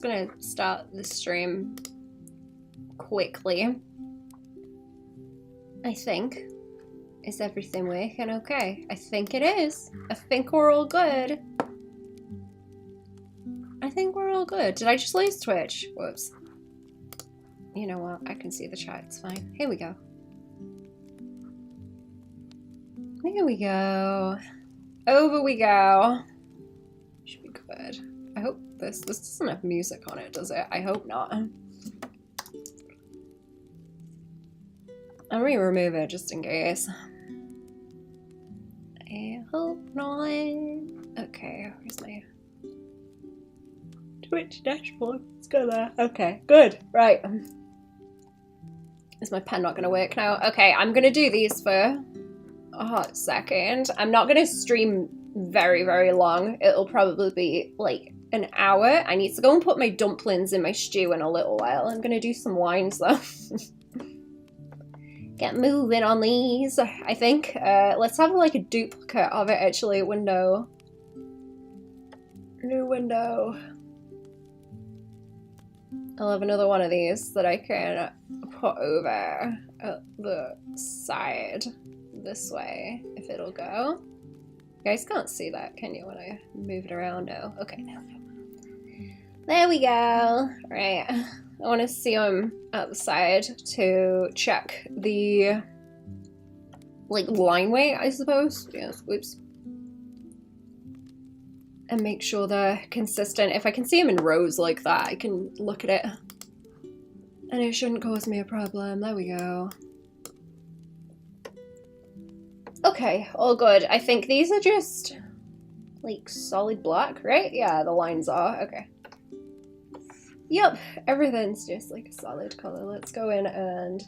gonna start the stream quickly. I think. Is everything working okay? I think it is. I think we're all good. I think we're all good. Did I just lose Twitch? Whoops. You know what? I can see the chat. It's fine. Here we go. Here we go. Over we go. Should be good. I hope this doesn't have music on it, does it? I hope not. I'll remove it just in case. I hope not. Okay, where's my Twitch dashboard? Let's go there. Okay, good. Right. Is my pen not gonna work now? Okay, I'm gonna do these for a hot second. I'm not gonna stream very, very long. It'll probably be like an hour. I need to go and put my dumplings in my stew in a little while. I'm gonna do some wines though. Get moving on these, I think. Let's have like a duplicate of it actually. Window. New window. I'll have another one of these that I can put over at the side this way, if it'll go. You guys can't see that, can you, when I move it around? No. Okay, now. There we go. Right. I want to see them at the side to check the, like, line weight, I suppose. Yes, whoops. And make sure they're consistent. If I can see them in rows like that, I can look at it. And it shouldn't cause me a problem. There we go. Okay, all good. I think these are just, like, solid black, right? Yeah, the lines are. Okay. Yep, everything's just like a solid color. Let's go in and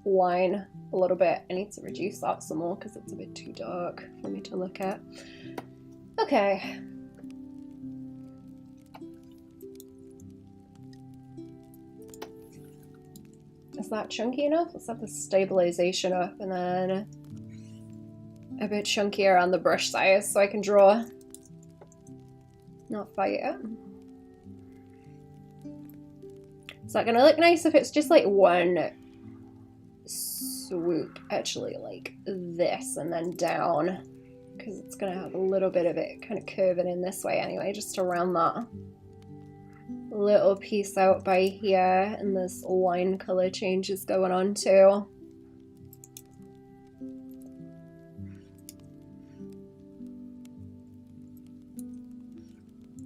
line a little bit. I need to reduce that some more because it's a bit too dark for me to look at. Okay. Is that chunky enough? Let's have the stabilization up and then a bit chunkier on the brush size so I can draw. Not fight it. Is that gonna look nice if it's just like one swoop, actually, like this and then down? Because it's gonna have a little bit of it kind of curving in this way anyway, just around that little piece out by here, and this line color changes going on too.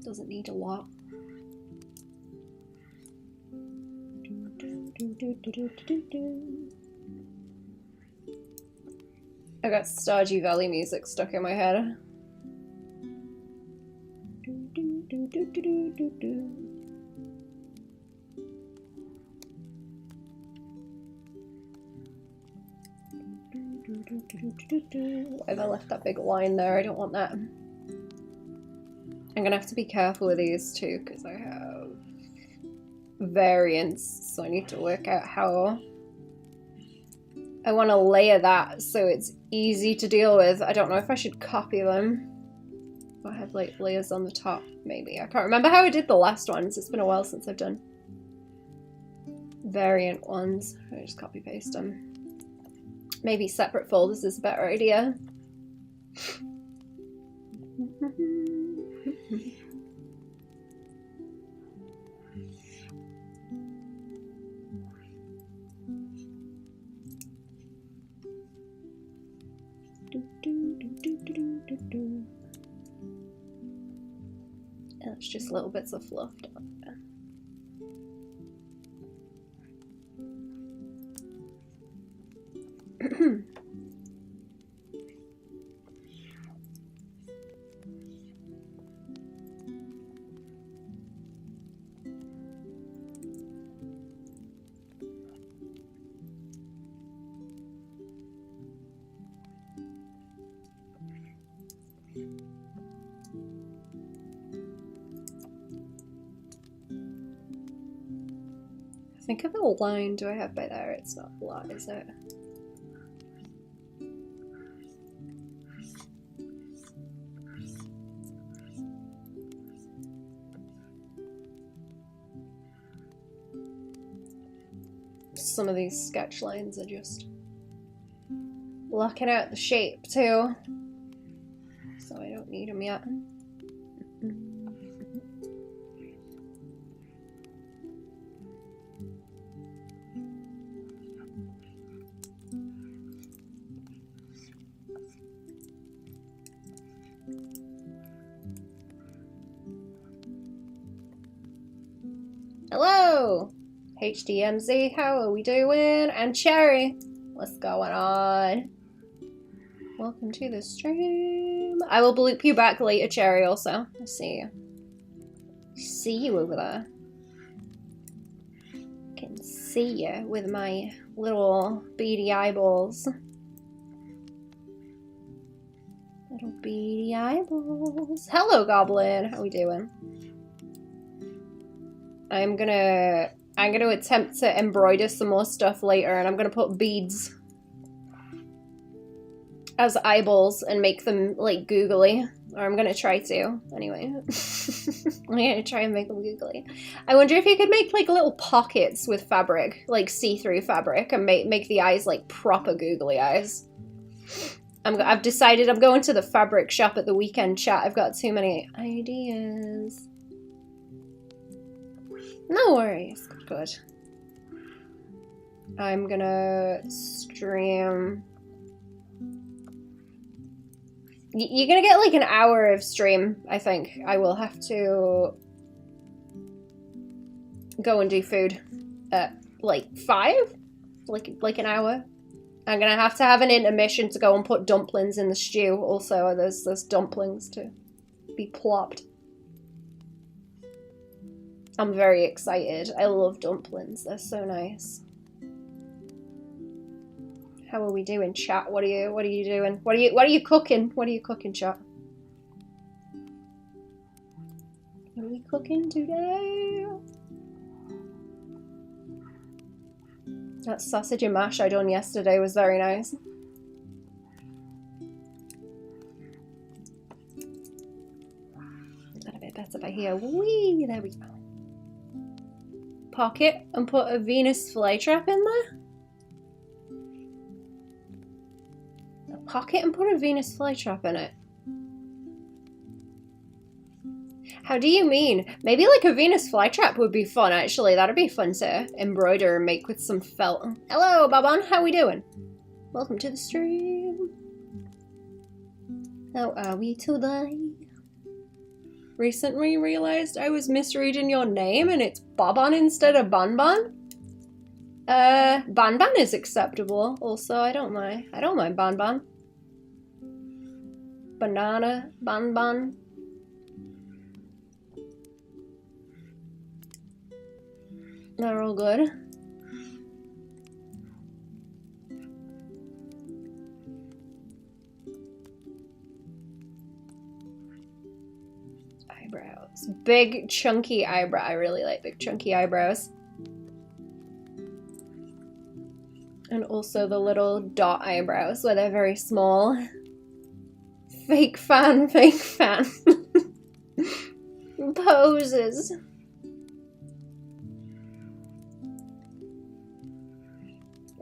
Doesn't need a lot. I got Stardew Valley music stuck in my head. Why have I left that big line there? I don't want that. I'm gonna have to be careful with these too because I have variants, so I need to work out how I want to layer that so it's easy to deal with. I don't know if I should copy them or have like layers on the top, maybe. I can't remember how I did the last ones. It's been a while since I've done variant ones. I just copy paste them. Maybe separate folders is a better idea. That's just little bits of fluff down there. Think of a line do I have by there? It's not a lot, is it? some of these sketch lines are just blocking out the shape too. So I don't need them yet. Hello! HDMZ, how are we doing? And Cherry, what's going on? Welcome to the stream. I will bloop you back later, Cherry, also. I see you. See you over there. I can see you with my little beady eyeballs. Little beady eyeballs. Hello, Goblin. How we doing? I'm gonna attempt to embroider some more stuff later, and I'm gonna put beads as eyeballs and make them like googly. Or I'm gonna try to, anyway. I'm gonna try and make them googly. I wonder if you could make like little pockets with fabric, like see-through fabric, and make the eyes like proper googly eyes. I've decided I'm going to the fabric shop at the weekend, chat. I've got too many ideas. No worries. Good. I'm gonna stream. You're gonna get like an hour of stream, I think. I will have to go and do food at like 5? Like an hour. I'm gonna have to have an intermission to go and put dumplings in the stew. Also, there's dumplings to be plopped. I'm very excited. I love dumplings. They're so nice. How are we doing, chat? What are you doing? What are you cooking? What are you cooking, chat? What are we cooking today? That sausage and mash I done yesterday was very nice. Is that a bit better by here? Whee! There we go. Pocket and put a Venus flytrap in there? A pocket and put a Venus flytrap in it? How do you mean? Maybe like a Venus flytrap would be fun, actually. That'd be fun to embroider and make with some felt. Hello, Baban. How we doing? Welcome to the stream. How are we today? Recently realized I was misreading your name and it's Baban instead of Banban. Banban is acceptable. Also, I don't mind Banban. Banana, Banban. They're all good. Eyebrows. Big, chunky eyebrow. I really like big, chunky eyebrows. And also the little dot eyebrows where they're very small. Fake fan, fake fan. Poses.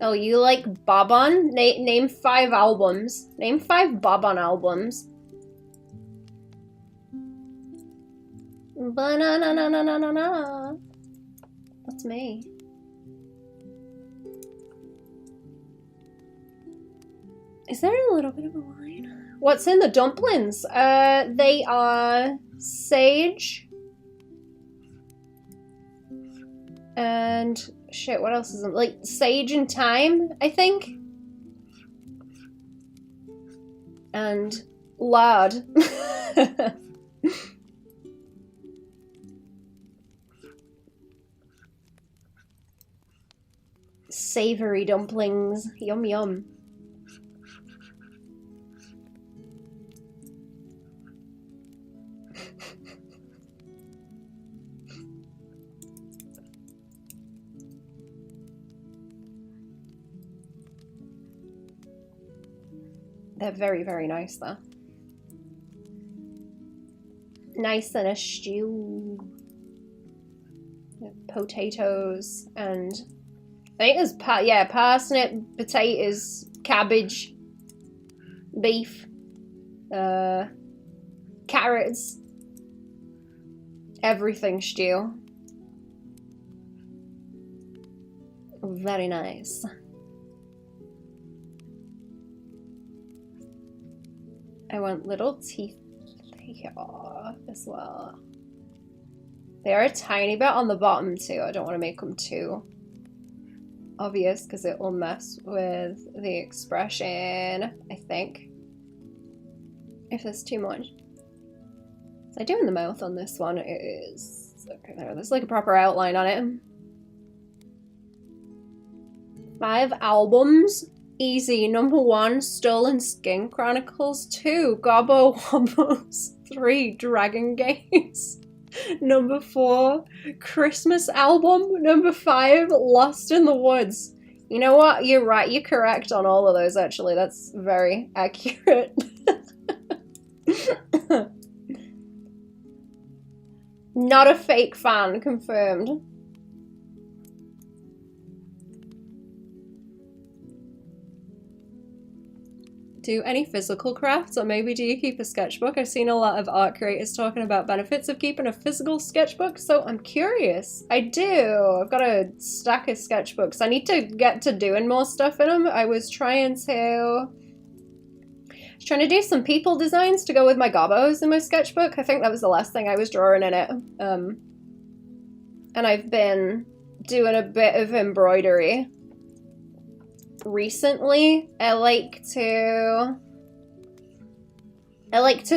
Oh, you like Baban? Name 5 albums. Name 5 Baban albums. Ba-na-na-na-na-na-na. That's me. Is there a little bit of a line? What's in the dumplings? They are sage. And shit, what else is in? Like sage and thyme, I think. And lard. Savory dumplings. Yum yum. They're very, very nice though. Nice in a stew. Potatoes and I think there's parsnip, potatoes, cabbage, beef, carrots, everything stew. Very nice. I want little teeth here as well. They are a tiny bit on the bottom too. I don't want to make them too obvious because it will mess with the expression, I think. If there's too much. I do in the mouth on this one. It is okay there. There's like a proper outline on it. 5 albums. Easy. Number 1, Stolen Skin Chronicles. 2, Gobbo Wobbos. 3, Dragon Games. Number 4, Christmas Album. Number 5, Lost in the Woods. You know what? You're right. You're correct on all of those, actually. That's very accurate. Not a fake fan, confirmed. Do any physical crafts, or maybe do you keep a sketchbook? I've seen a lot of art creators talking about benefits of keeping a physical sketchbook, so I'm curious. I do. I've got a stack of sketchbooks. I need to get to doing more stuff in them. I was trying to do some people designs to go with my gobbos in my sketchbook. I think that was the last thing I was drawing in it. And I've been doing a bit of embroidery recently. I like to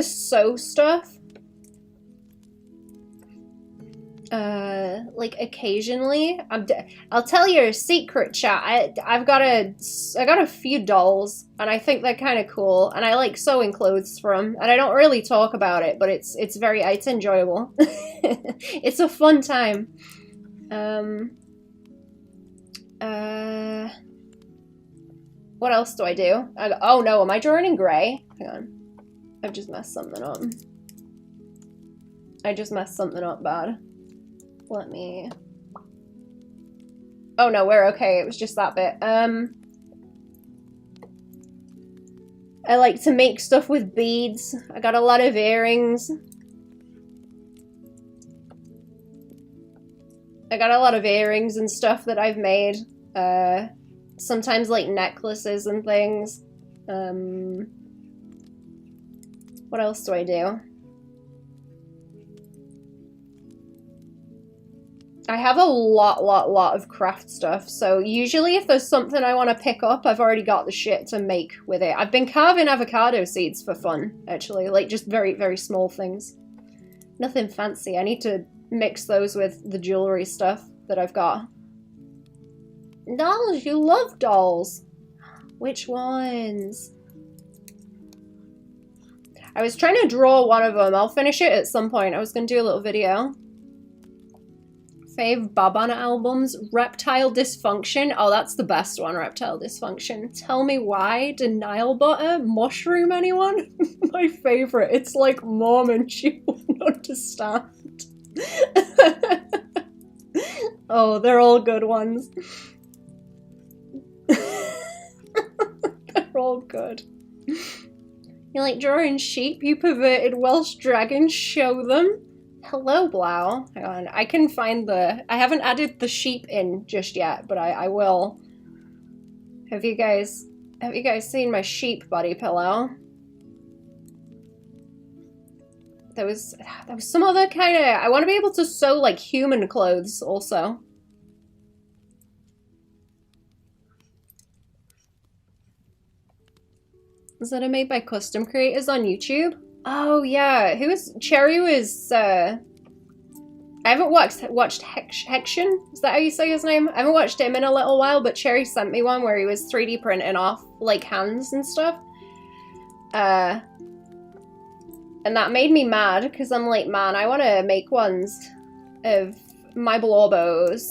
sew stuff. Like occasionally. I'll tell you a secret, chat. I got a few dolls, and I think they're kind of cool, and I like sewing clothes for them, and I don't really talk about it, but it's enjoyable. It's a fun time. What else do I do? Oh no, am I drawing in grey? Hang on. I've just messed something up. I just messed something up bad. Let me... Oh no, we're okay. It was just that bit. I like to make stuff with beads. I got a lot of earrings. And stuff that I've made. Sometimes like necklaces and things. What else do I do? I have a lot of craft stuff, so usually if there's something I want to pick up, I've already got the shit to make with it. I've been carving avocado seeds for fun, actually, like just very small things. Nothing fancy. I need to mix those with the jewelry stuff that I've got. Dolls, you love dolls. Which ones? I was trying to draw one of them. I'll finish it at some point. I was going to do a little video. Fave Baban albums. Reptile Dysfunction. Oh, that's the best one, Reptile Dysfunction. Tell Me Why. Denial Butter. Mushroom, anyone? My favorite. It's like Mormon. She won't understand. Oh, they're all good ones. They're all good. You like drawing sheep, you perverted Welsh dragon? Show them. Hello, Blau. Hang on, I can find the... I haven't added the sheep in just yet, but I will. Have you guys seen my sheep body pillow? There was some other kind of... I want to be able to sew like human clothes also. Is that made by custom creators on YouTube? Oh yeah, Cherry was, I haven't watched Hexion? Is that how you say his name? I haven't watched him in a little while, but Cherry sent me one where he was 3D printing off, like, hands and stuff. And that made me mad, because I'm like, man, I want to make ones of my blobos.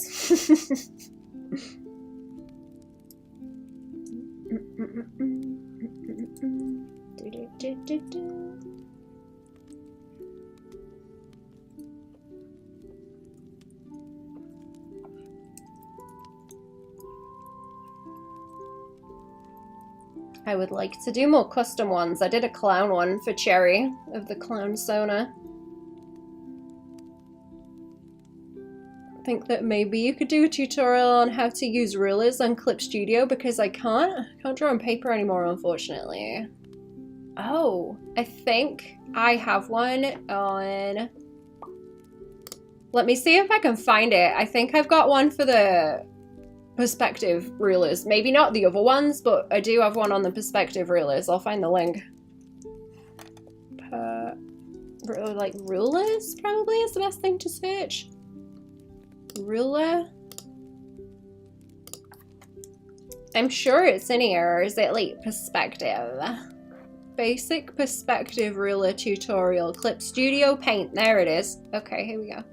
I would like to do more custom ones. I did a clown one for Cherry of the clown Sona. I think that maybe you could do a tutorial on how to use rulers on Clip Studio because I can't draw on paper anymore, unfortunately. Oh, I think I have one on... Let me see if I can find it. I think I've got one for the perspective rulers. Maybe not the other ones, but I do have one on the perspective rulers. I'll find the link. Like rulers probably is the best thing to search. Ruler. I'm sure it's in here. Is it like perspective? Basic perspective ruler tutorial. Clip Studio Paint. There it is. Okay, here we go.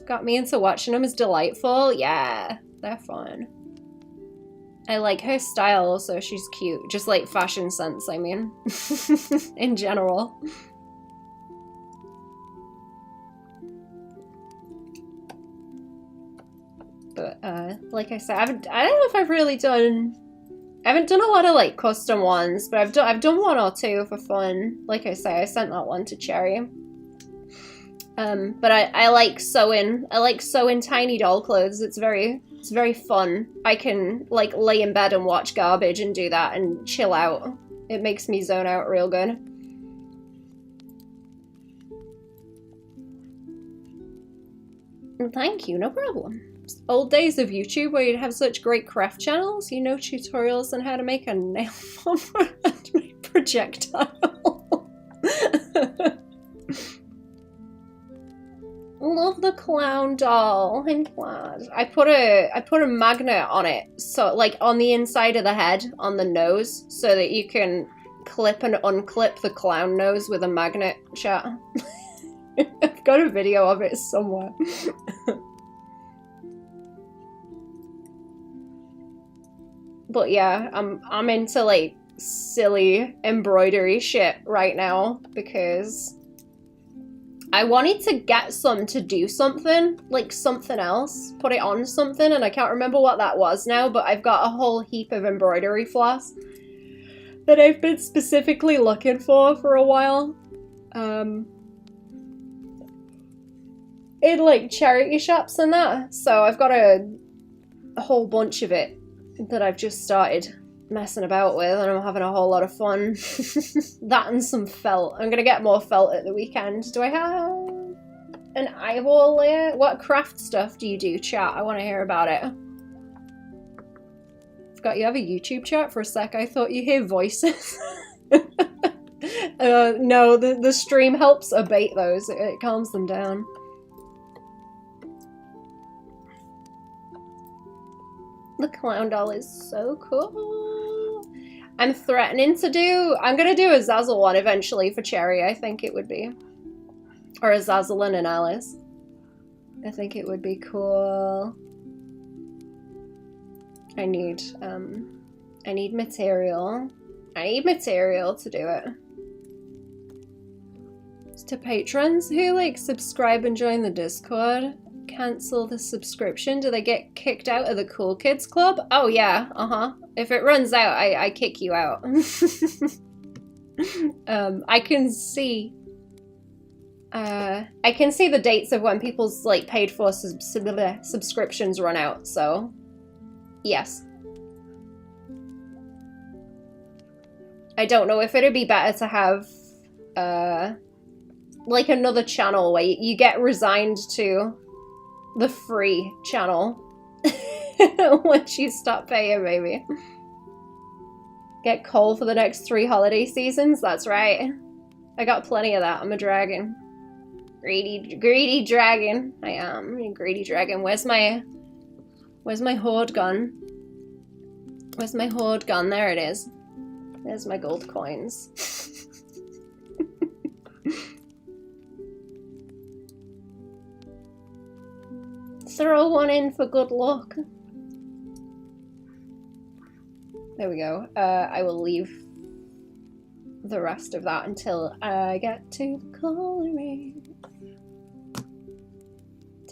Got me into watching them. Is delightful. Yeah, they're fun. I like her style also. She's cute. Just like fashion sense, I mean. In general. But like I said, I don't know if I've really done... I haven't done a lot of like custom ones, but I've done one or two for fun. Like I say, I sent that one to Cherry. But I like sewing. I like sewing tiny doll clothes. It's very fun. I can like lay in bed and watch garbage and do that and chill out. It makes me zone out real good. Thank you, no problem. Old days of YouTube where you'd have such great craft channels, you know, tutorials on how to make a nail form for a handmade projectile. Love the clown doll. I'm glad. I put a magnet on it, so like on the inside of the head, on the nose, so that you can clip and unclip the clown nose with a magnet, chat. I've got a video of it somewhere. But yeah, I'm into like silly embroidery shit right now because I wanted to get some to do something, like something else, put it on something, and I can't remember what that was now, but I've got a whole heap of embroidery floss that I've been specifically looking for a while. In like charity shops and that, so I've got a whole bunch of it that I've just started messing about with, and I'm having a whole lot of fun. That and some felt. I'm gonna get more felt at the weekend. Do I have an eyeball layer? What craft stuff do you do, chat? I want to hear about it. Forgot you have a YouTube chat for a sec. I thought you hear voices. No, the stream helps abate those. It calms them down. The clown doll is so cool. I'm threatening to do... I'm going to do a Zazzle one eventually for Cherry, I think it would be. Or a Zazzle and Alice. I think it would be cool. I need material. I need material to do it. To patrons who like subscribe and join the Discord, cancel the subscription, do they get kicked out of the Cool Kids Club? Oh yeah, if it runs out, I kick you out. I can see the dates of when people's like paid for subscriptions run out, so yes. I don't know if it'd be better to have like another channel where you get resigned to the free channel once you stop paying, maybe. Get coal for the next 3 holiday seasons? That's right. I got plenty of that. I'm a dragon. Greedy dragon. I am a greedy dragon. Where's my hoard gun? Where's my hoard gun? There it is. There's my gold coins. Throw one in for good luck. There we go. I will leave the rest of that until I get to the coloring.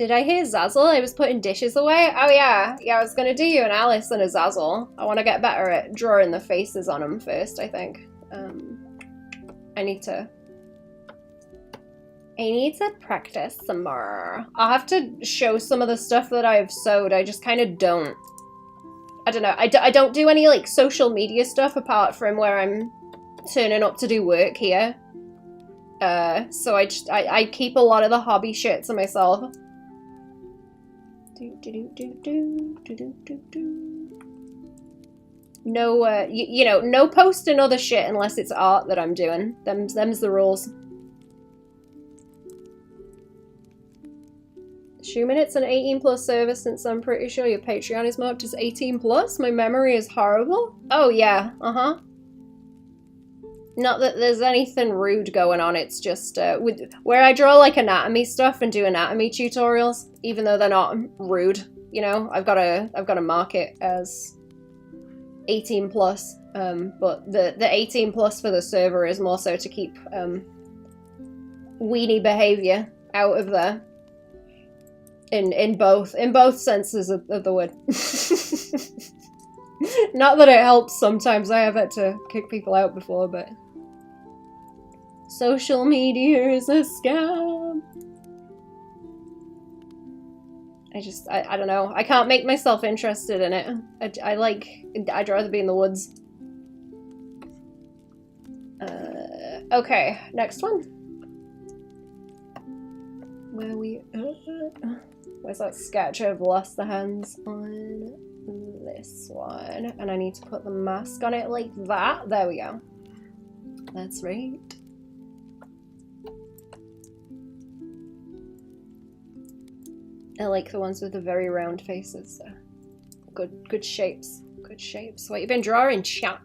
Did I hear Zazzle? I was putting dishes away. Oh yeah, yeah. I was gonna do you an Alice and a Zazzle. I want to get better at drawing the faces on them first. I think. I need to practice some more. I'll have to show some of the stuff that I've sewed. I just kind of don't. I don't know. I don't do any like social media stuff apart from where I'm turning up to do work here. So I keep a lot of the hobby shit to myself. No, you know, no posting other shit unless it's art that I'm doing. Them's the rules. 2 minutes and 18+ service, since I'm pretty sure your Patreon is marked as 18+. My memory is horrible. Oh yeah, Not that there's anything rude going on, it's just where I draw like anatomy stuff and do anatomy tutorials, even though they're not rude, you know, I've got to mark it as 18+. But the 18+ for the server is more so to keep weenie behavior out of there. In both senses of the word. Not that it helps sometimes. I have had to kick people out before, but social media is a scam. I don't know. I can't make myself interested in it. I'd rather be in the woods. Okay, next one. Where's that sketch? I've lost the hands on this one. And I need to put the mask on it like that. There we go. That's right. I like the ones with the very round faces. Good shapes. Good shapes. What you been drawing, chat?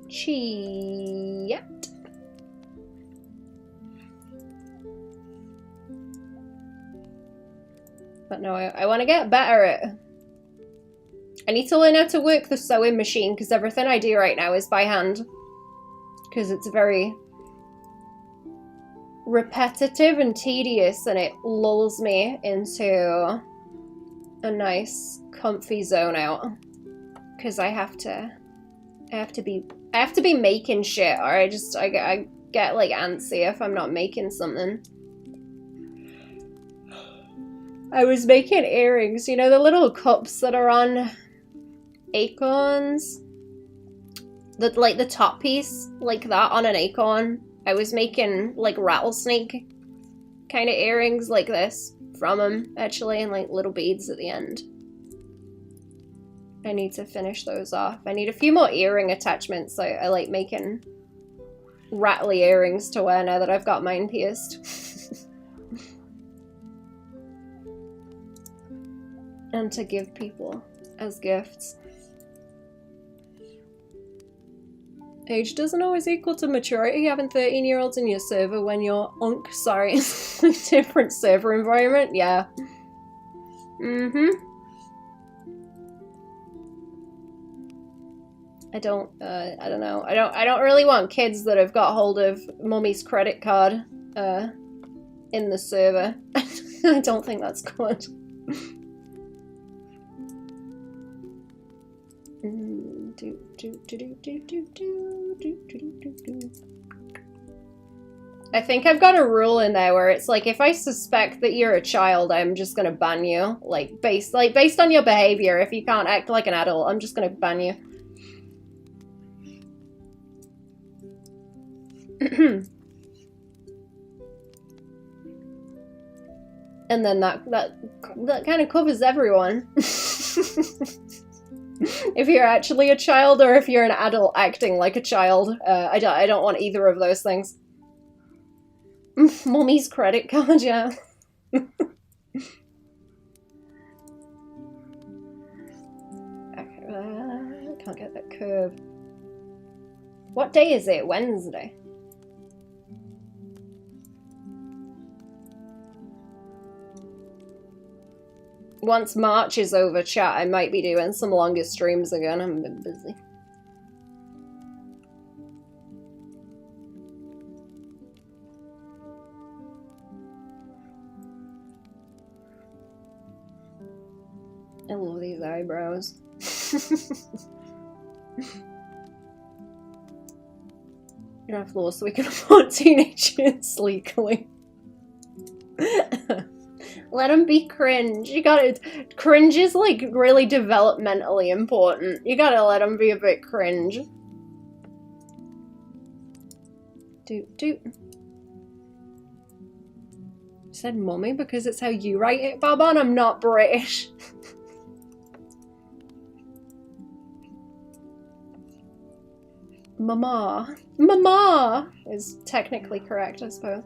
Chat. But no, I want to get better at... I need to learn how to work the sewing machine, because everything I do right now is by hand. Because it's very repetitive and tedious, and it lulls me into a nice, comfy zone out. Because I have to be making shit, or I get like antsy if I'm not making something. I was making earrings, you know, the little cups that are on acorns? Like the top piece, like that on an acorn. I was making like rattlesnake kind of earrings like this from them, actually, and like little beads at the end. I need to finish those off. I need a few more earring attachments. I like making rattly earrings to wear now that I've got mine pierced. And to give people as gifts. Age doesn't always equal to maturity. Having 13-year-olds in your server when you're sorry, different server environment, yeah. I don't know. I don't really want kids that have got hold of mummy's credit card in the server. I don't think that's good. I think I've got a rule in there where it's like, if I suspect that you're a child, I'm just gonna ban you. Like based on your behavior. If you can't act like an adult, I'm just gonna ban you. And then that kind of covers everyone. If you're actually a child or if you're an adult acting like a child, I don't want either of those things. Mummy's credit card, yeah. Okay, I can't get that curve. What day is it? Wednesday. Once March is over, chat, I might be doing some longer streams again. I'm a bit busy. I love these eyebrows. You're on the floor so we can afford teenagers sleekly. Let them be cringe. You gotta. Cringe is like really developmentally important. You gotta let them be a bit cringe. Doot doot. I said mummy because it's how you write it, Baban. I'm not British. Mama. Mama is technically correct, I suppose.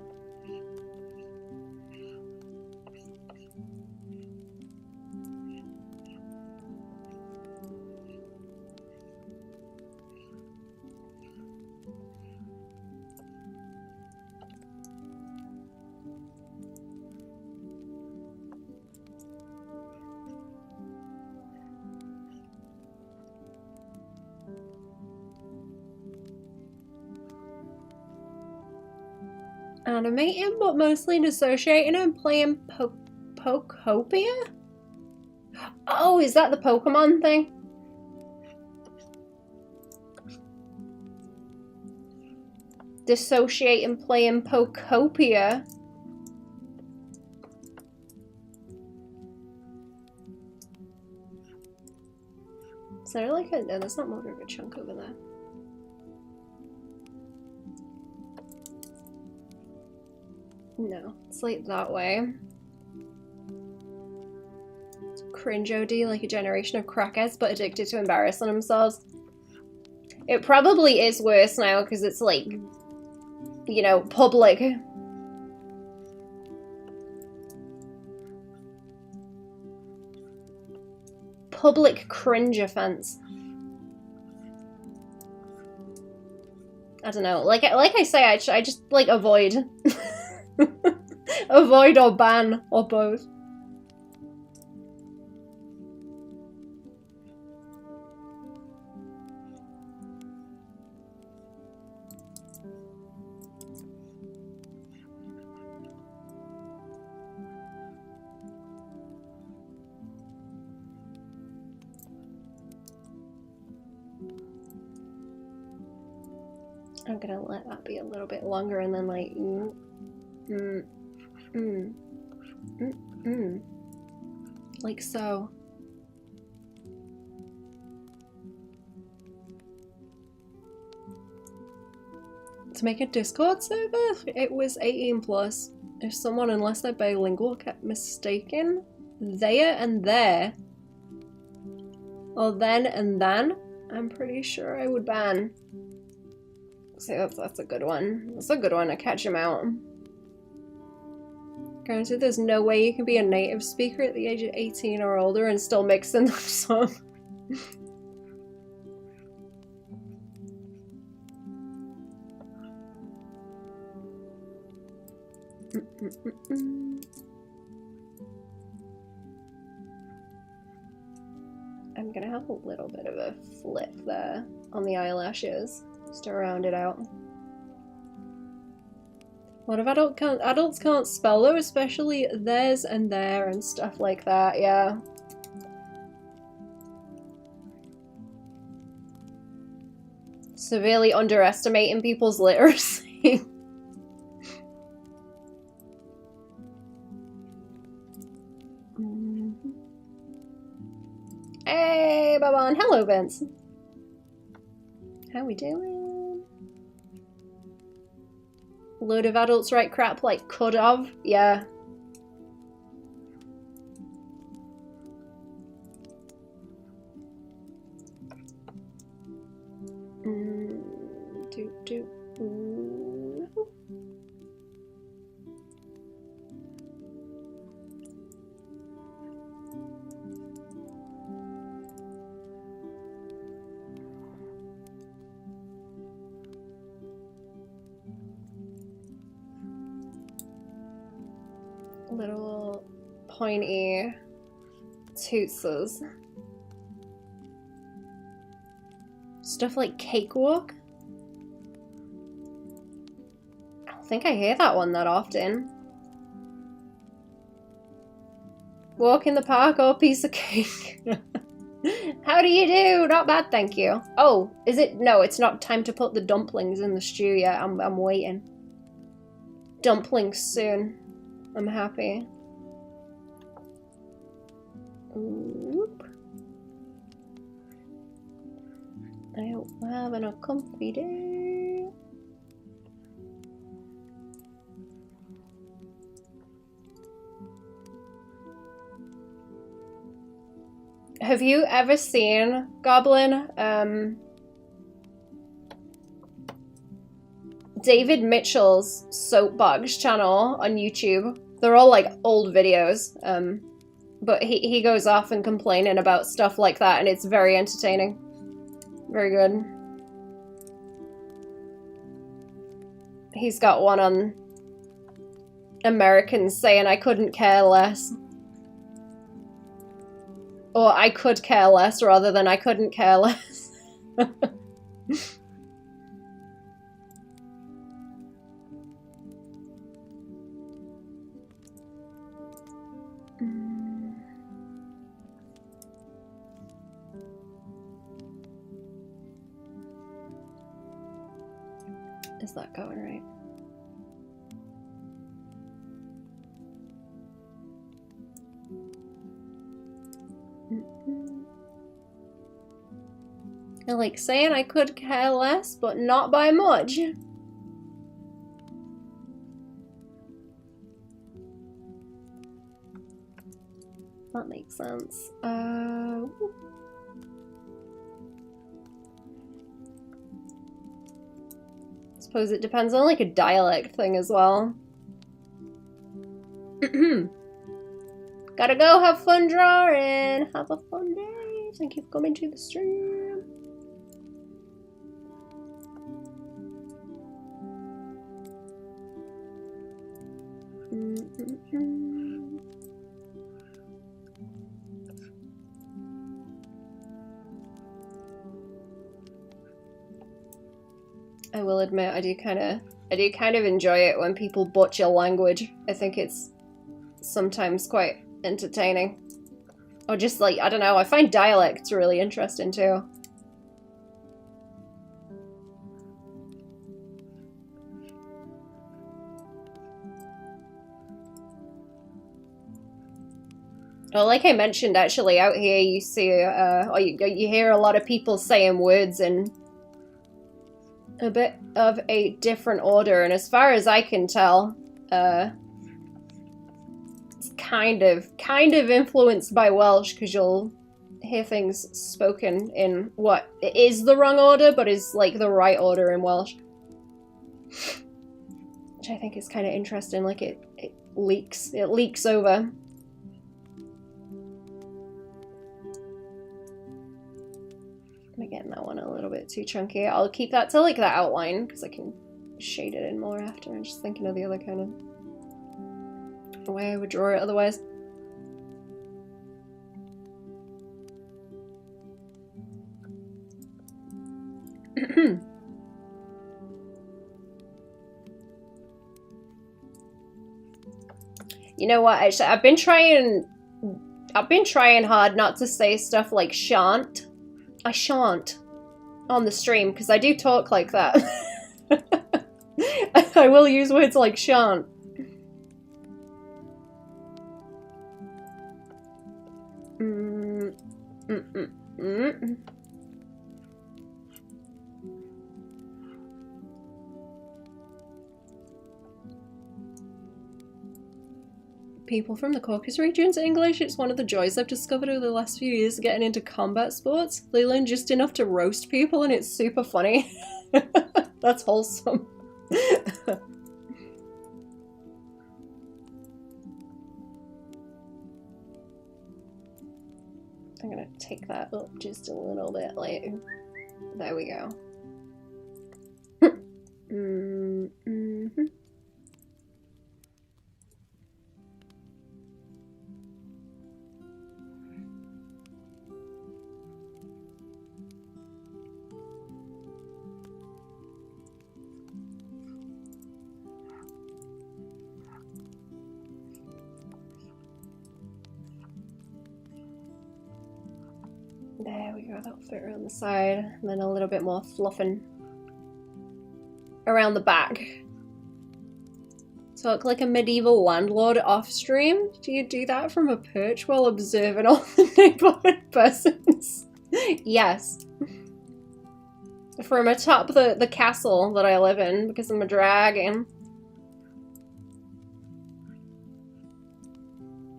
Animating, but mostly dissociating and playing Pokopia? Oh, is that the Pokemon thing? Dissociate and playing Pokopia. Is there like a... No, there's not more of a chunk over there. No, it's like that way. Cringe OD, like a generation of crackheads but addicted to embarrassing themselves. It probably is worse now because it's like, you know, public. Public cringe offense. I don't know. Like I say, I just like avoid. Avoid or ban or both. I'm gonna let that be a little bit longer and then like like so. To make a Discord server, it was 18 plus. If someone, unless they're bilingual, kept mistaking there and there, or then and then, I'm pretty sure I would ban. So that's a good one. That's a good one to catch him out. Granted, there's no way you can be a native speaker at the age of 18 or older and still mix in some. I'm gonna have a little bit of a flip there on the eyelashes, just to round it out. What if adults can't spell though, especially theirs and their and stuff like that, yeah. Severely underestimating people's literacy. Hey, Baban. Hello, Vince. How we doing? Load of adults write crap like could have. Yeah. Little pointy tootses. Stuff like cakewalk. I don't think I hear that one that often. Walk in the park or piece of cake? How do you do? Not bad, thank you. Oh, is it? No, it's not time to put the dumplings in the stew yet. I'm waiting. Dumplings soon. I'm happy. Oop. I hope we're having a comfy day. Have you ever seen, Goblin, David Mitchell's Soapbox channel on YouTube? They're all like old videos, but he goes off and complaining about stuff like that, and it's very entertaining. Very good. He's got one on Americans saying I couldn't care less. Or I could care less rather than I couldn't care less. Is that going right? I like saying I could care less, but not by much. That makes sense. Suppose it depends on like a dialect thing as well. Gotta go, have fun drawing. Have a fun day. Thank you for coming to the stream. I will admit, I do kind of enjoy it when people butcher language. I think it's sometimes quite entertaining. Or just like, I don't know, I find dialects really interesting too. Well, like I mentioned, actually, out here you see, or you hear a lot of people saying words in a bit of a different order, and as far as I can tell, it's kind of influenced by Welsh, because you'll hear things spoken in what is the wrong order, but is like the right order in Welsh, which I think is kind of interesting. Like it leaks over. I'm getting that one a little bit too chunky. I'll keep that to like the outline because I can shade it in more after. I'm just thinking of the other kind of way I would draw it otherwise. You know what? Actually, I've been trying hard not to say stuff like shan't. I shan't on the stream because I do talk like that. I will use words like shan't. People from the Caucasus region's English. It's one of the joys I've discovered over the last few years getting into combat sports. They learn just enough to roast people and it's super funny. That's wholesome. I'm gonna take that up just a little bit, like, there we go. There we go, that'll fit around the side. And then a little bit more fluffing around the back. So look like a medieval landlord off stream. Do you do that from a perch while observing all the neighborhood persons? Yes. From atop the castle that I live in because I'm a dragon.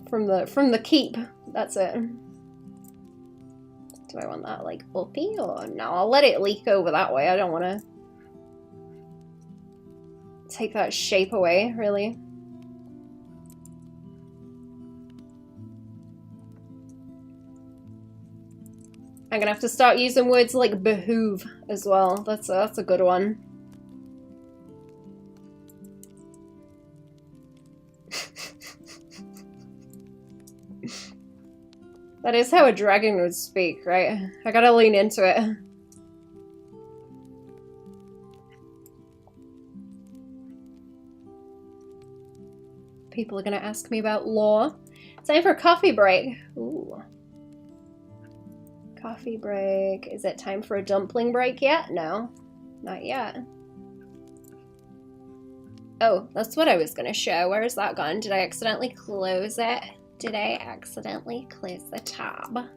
From the keep. That's it. Do I want that like uppy or no? I'll let it leak over that way. I don't want to take that shape away, really. I'm gonna have to start using words like behoove as well. That's a good one. That is how a dragon would speak, right? I gotta lean into it. People are gonna ask me about law. Time for a coffee break. Ooh. Coffee break. Is it time for a dumpling break yet? No, not yet. Oh, that's what I was gonna show. Where is that gone? Did I accidentally close it? Did I accidentally close the tab? Let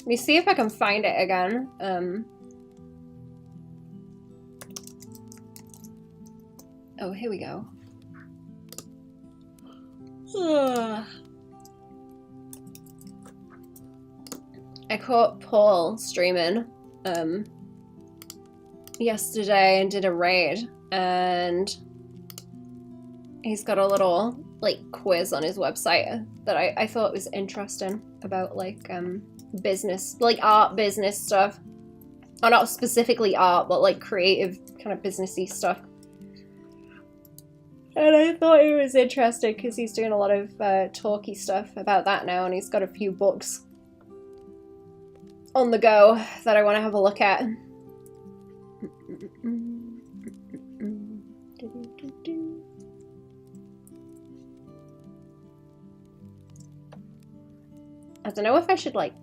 me see if I can find it again. Oh, here we go. I caught Paul streaming yesterday and did a raid, and he's got a little like quiz on his website that I thought was interesting about like business, like art business stuff. Or not specifically art, but like creative kind of businessy stuff. And I thought it was interesting because he's doing a lot of talky stuff about that now, and he's got a few books on the go that I want to have a look at. I don't know if I should like,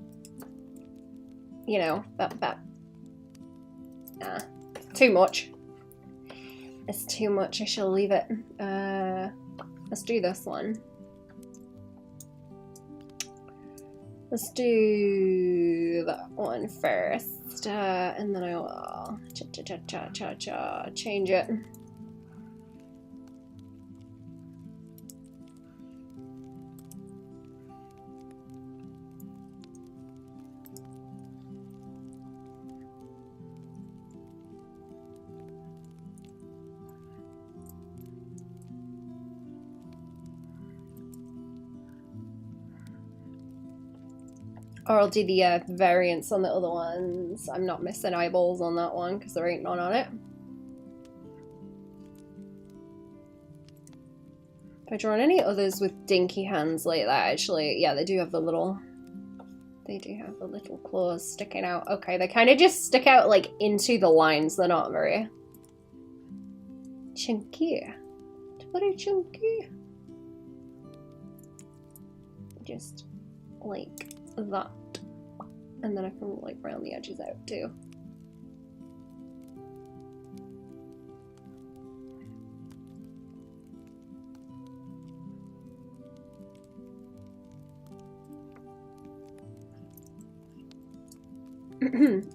you know, nah, too much. It's too much. I shall leave it. Let's do this one. Let's do that one first, and then I will change it. Or I'll do the variants on the other ones. I'm not missing eyeballs on that one because there ain't none on it. Have I drawn any others with dinky hands like that? Actually, yeah, they do have the little claws sticking out. Okay, they kind of just stick out like into the lines. They're not very chunky. Very chunky. Just like that. And then I can like round the edges out too.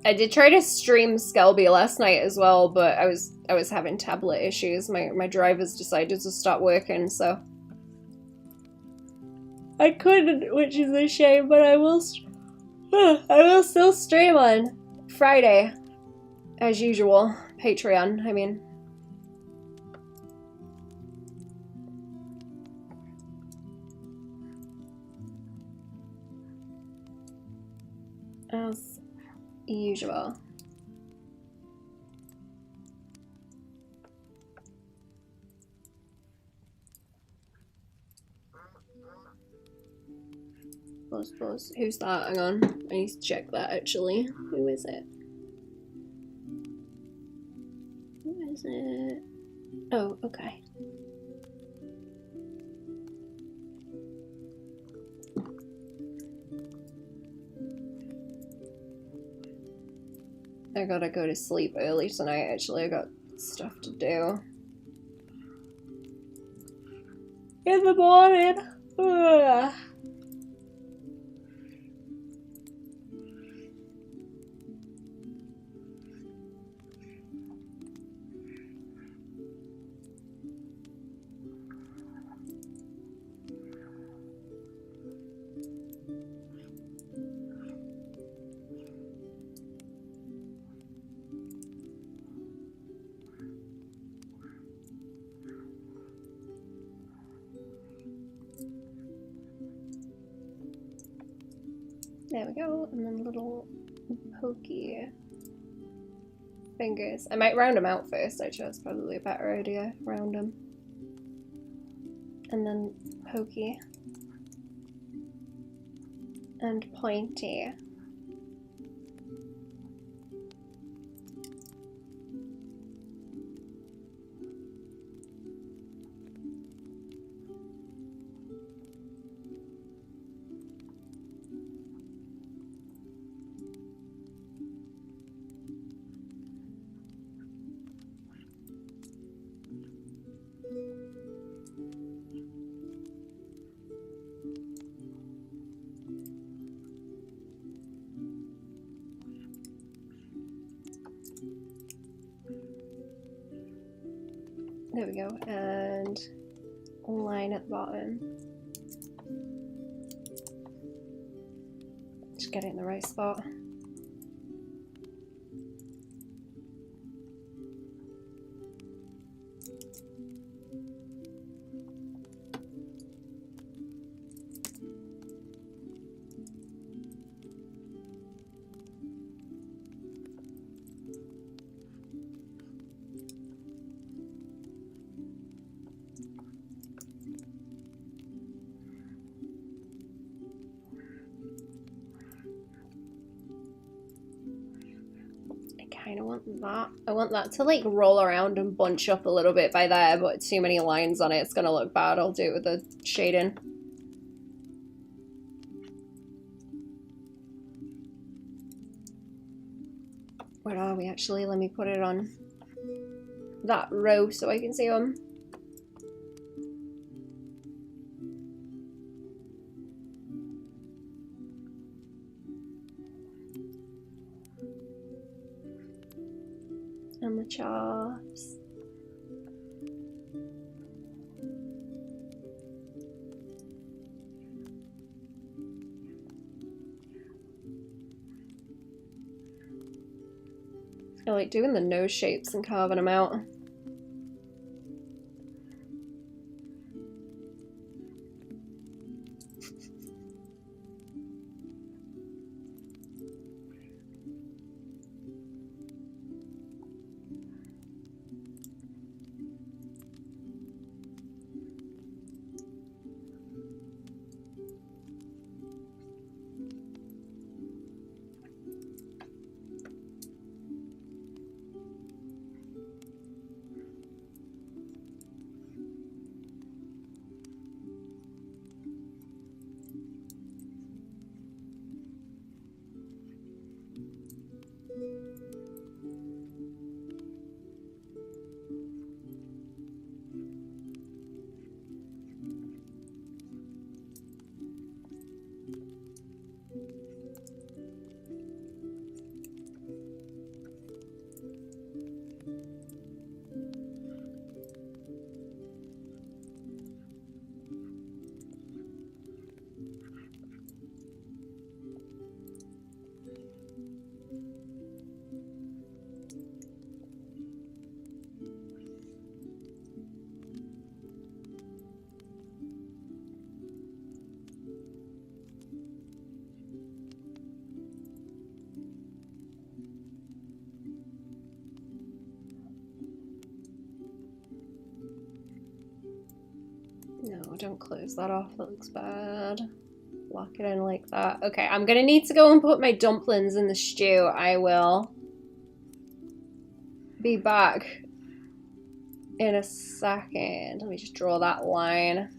I did try to stream Skelby last night as well, but I was having tablet issues. My drivers decided to stop working, so I couldn't, which is a shame, but I will still stream on Friday, as usual. Patreon, I mean. As usual. Buzz. Who's that? Hang on. I need to check that actually. Who is it? Who is it? Oh, okay. I gotta go to sleep early tonight, actually. I got stuff to do. In the morning. Ugh. There we go, and then little pokey fingers. I might round them out first, actually. That's probably a better idea. Round them. And then pokey. And pointy. There we go, and line at the bottom. Just get it in the right spot. Kind of want that. I want that to like roll around and bunch up a little bit by there, but too many lines on it, it's gonna look bad. I'll do it with the shading. Where are we actually? Let me put it on that row so I can see them. And the chops. I like doing the nose shapes and carving them out. No, don't close that off, that looks bad. Lock it in like that. Okay, I'm gonna need to go and put my dumplings in the stew. I will be back in a second. Let me just draw that line.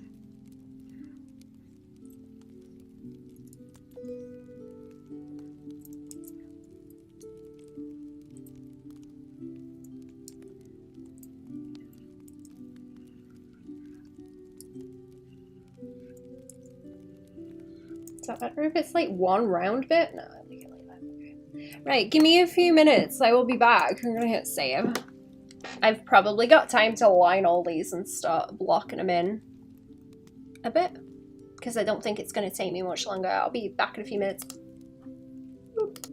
So I don't know if it's like one round bit. No, I think I like that. Okay. Right, give me a few minutes. I will be back. I'm gonna hit save. I've probably got time to line all these and start blocking them in a bit, because I don't think it's going to take me much longer. I'll be back in a few minutes. Boop.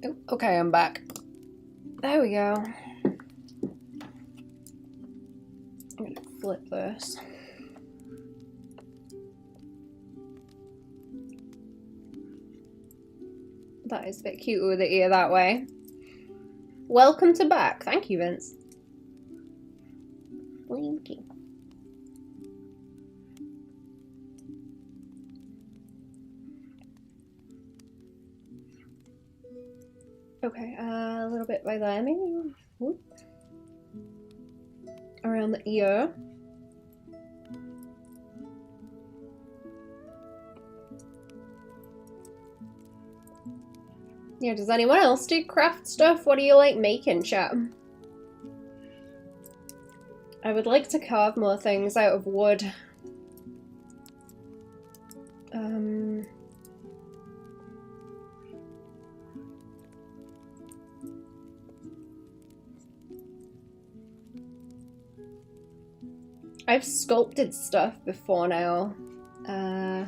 Oh, okay, I'm back. There we go. I'm gonna flip this. That is a bit cute with the ear that way. Welcome to back. Thank you, Vince. Thank you. Okay, a little bit by there, maybe. Whoop. Around the ear. Yeah, does anyone else do craft stuff? What do you like making, chat? I would like to carve more things out of wood. I've sculpted stuff before now. I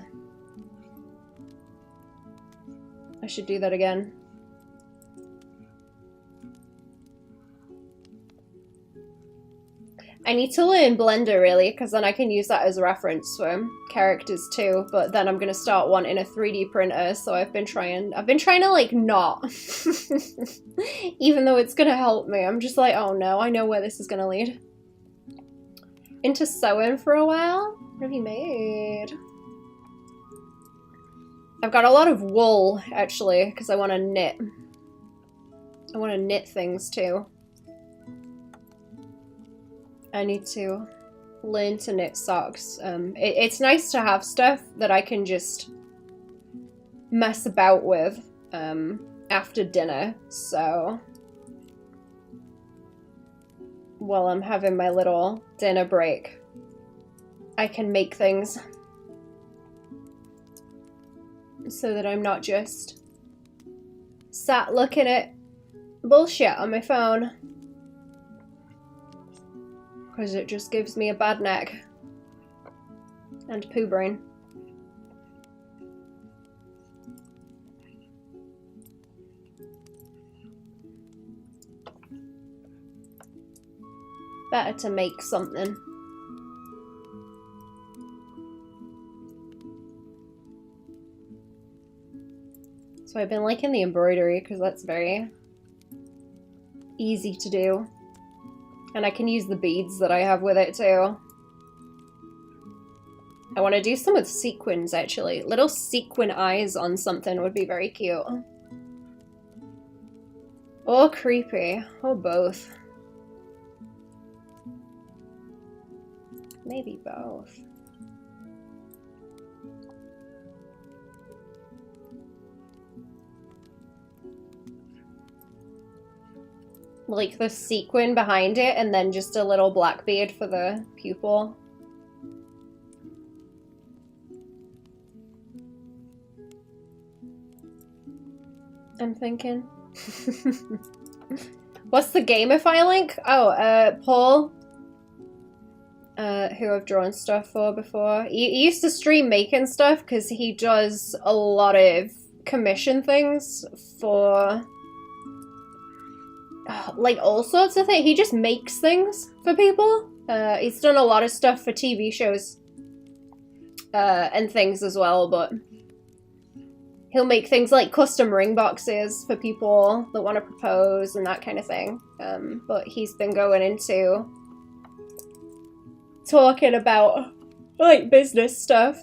should do that again. I need to learn Blender really, because then I can use that as a reference for characters too, but then I'm gonna start wanting a 3D printer, so I've been trying to like not. Even though it's gonna help me, I'm just like, oh no, I know where this is gonna lead. Into sewing for a while? What have you made? I've got a lot of wool, actually, because I want to knit. I want to knit things, too. I need to learn to knit socks. It's nice to have stuff that I can just mess about with after dinner, so while I'm having my little dinner break, I can make things so that I'm not just sat looking at bullshit on my phone, because it just gives me a bad neck and poo brain. Better to make something. So I've been liking the embroidery because that's very easy to do. And I can use the beads that I have with it too. I want to do some with sequins actually. Little sequin eyes on something would be very cute. Or creepy. Or both. Maybe both. Like the sequin behind it and then just a little black bead for the pupil. I'm thinking. What's the Gamify link? Oh, Paul. Who I've drawn stuff for before. He used to stream making stuff because he does a lot of commission things for like all sorts of things. He just makes things for people. He's done a lot of stuff for TV shows and things as well, but he'll make things like custom ring boxes for people that want to propose and that kind of thing. But he's been going into talking about like business stuff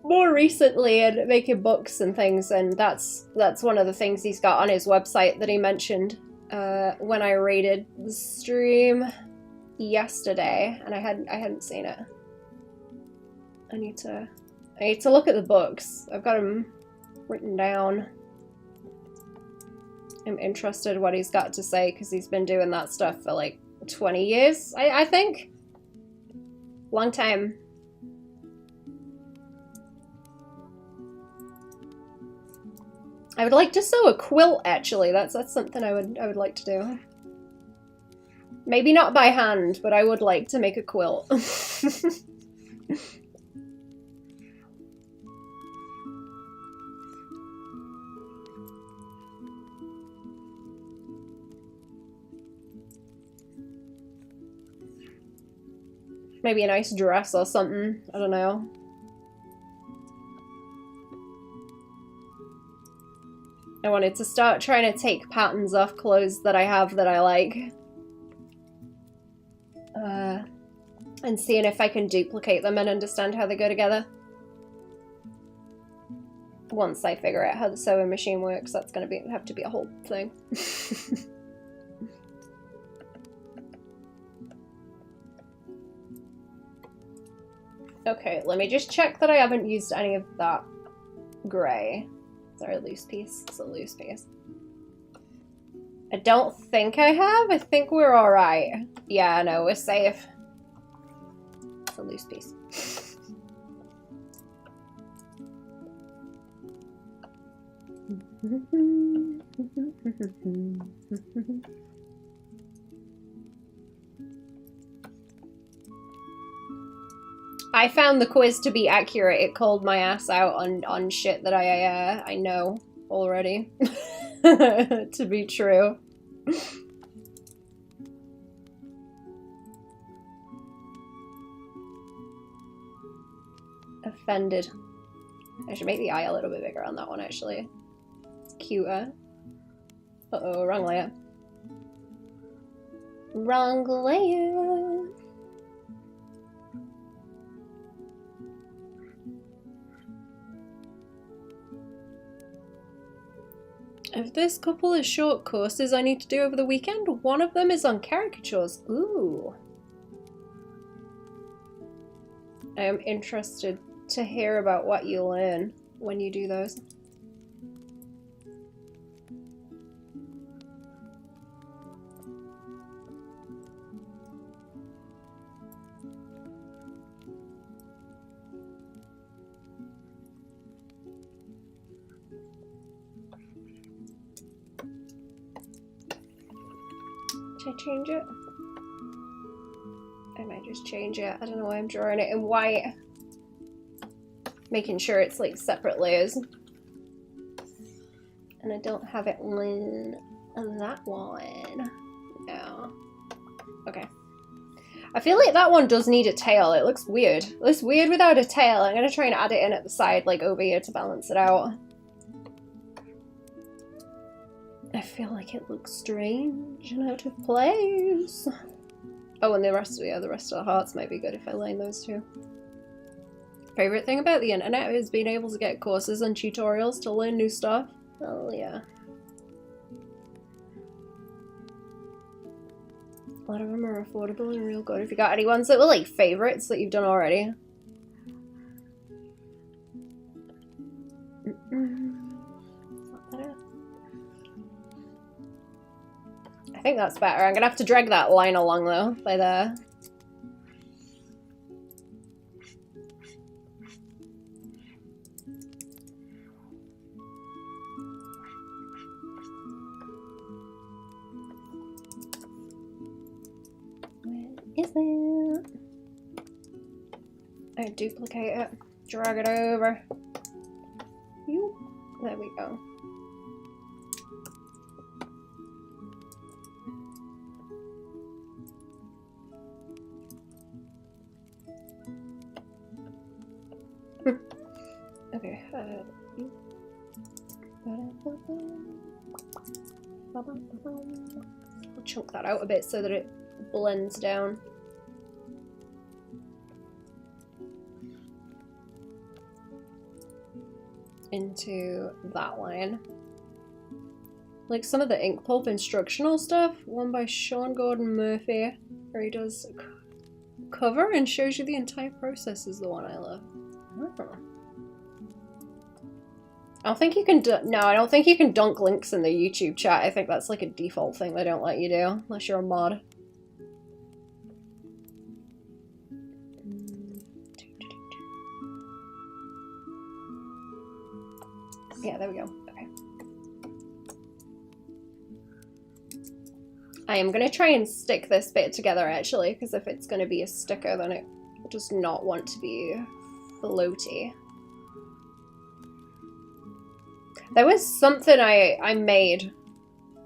more recently and making books and things, and that's one of the things he's got on his website that he mentioned when I rated the stream yesterday, and I hadn't seen it. I need to look at the books. I've got them written down. I'm interested what he's got to say because he's been doing that stuff for like 20 years, I think. Long time. I would like to sew a quilt actually. That's something I would like to do. Maybe not by hand, but I would like to make a quilt. Maybe a nice dress or something. I don't know. I wanted to start trying to take patterns off clothes that I have that I like. And seeing if I can duplicate them and understand how they go together. Once I figure out how the sewing machine works, that's going to have to be a whole thing. Okay, let me just check that I haven't used any of that grey. Is there a loose piece? It's a loose piece. I don't think I have. I think we're alright. Yeah, no, we're safe. It's a loose piece. I found the quiz to be accurate. It called my ass out on shit that I know already to be true. Offended. I should make the eye a little bit bigger on that one, actually. It's cuter. Uh-oh, wrong layer. Wrong layer. If this couple of short courses I need to do over the weekend, one of them is on caricatures. Ooh. I am interested to hear about what you learn when you do those. Should I change it? I might just change it. I don't know why I'm drawing it in white. Making sure it's like separate layers. And I don't have it on that one. No. Okay. I feel like that one does need a tail. It looks weird. It looks weird without a tail. I'm gonna try and add it in at the side, like over here, to balance it out. I feel like it looks strange and out of place. Oh, and the rest of the hearts might be good if I line those two. Favorite thing about the internet is being able to get courses and tutorials to learn new stuff. Oh yeah. A lot of them are affordable and real good. If you got any ones that were like favorites that you've done already. I think that's better. I'm gonna have to drag that line along though, by there. Where is it? I duplicate it, drag it over. There we go. Okay. I'll chunk that out a bit so that it blends down. Into that line. Like some of the ink pulp instructional stuff, one by Sean Gordon Murphy, where he does cover and shows you the entire process, is the one I love. Oh. I don't think you can I don't think you can dunk links in the YouTube chat. I think that's like a default thing they don't let you do, unless you're a mod. Yeah, there we go. Okay. I am gonna try and stick this bit together actually, because if it's gonna be a sticker, then it does not want to be floaty. There was something I made,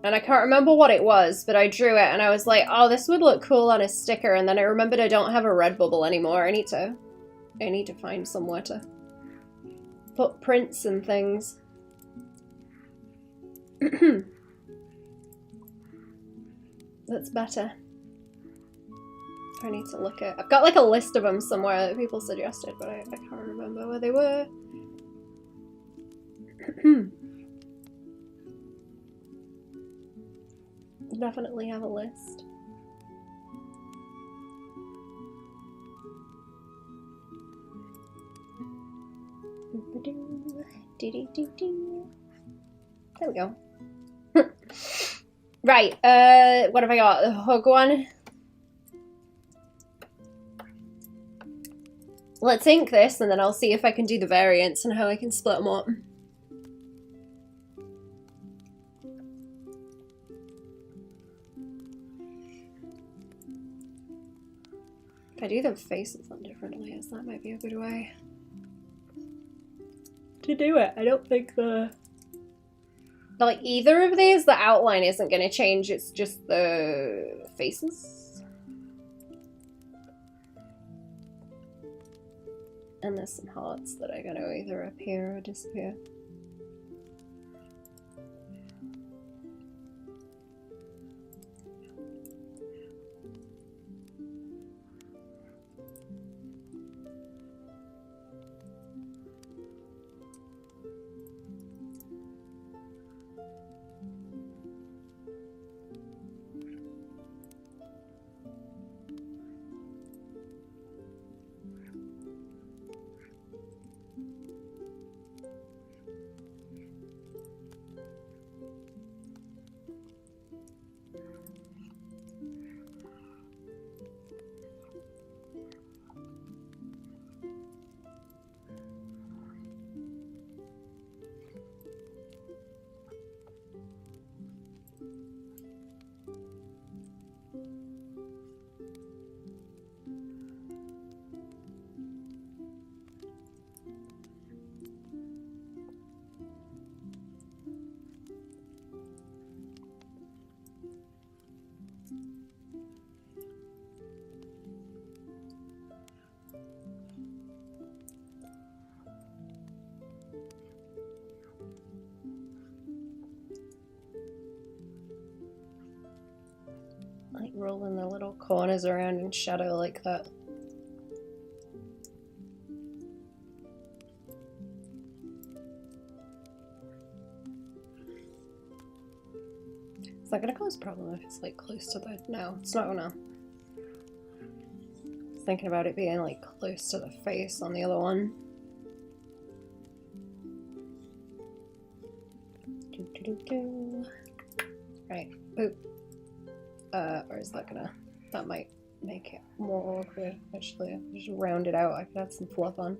and I can't remember what it was, but I drew it and I was like, oh, this would look cool on a sticker, and then I remembered I don't have a Redbubble anymore. I need to find somewhere to put prints and things. That's better. I need to look at... I've got like a list of them somewhere that people suggested, but I can't remember where they were. Definitely have a list. There we go. Right, what have I got? The hug one. Let's ink this and then I'll see if I can do the variants and how I can split them up. I do the faces on different layers, that might be a good way to do it. I don't think like either of these, the outline isn't going to change, it's just the faces. And there's some hearts that are going to either appear or disappear. Like rolling the little corners around in shadow like that. Is that gonna cause a problem if it's like close to the... No, it's not gonna. I was thinking about it being like close to the face on the other one. Right, boop. Or is that gonna... That might make it more awkward, actually. Just round it out, I could add some fluff on.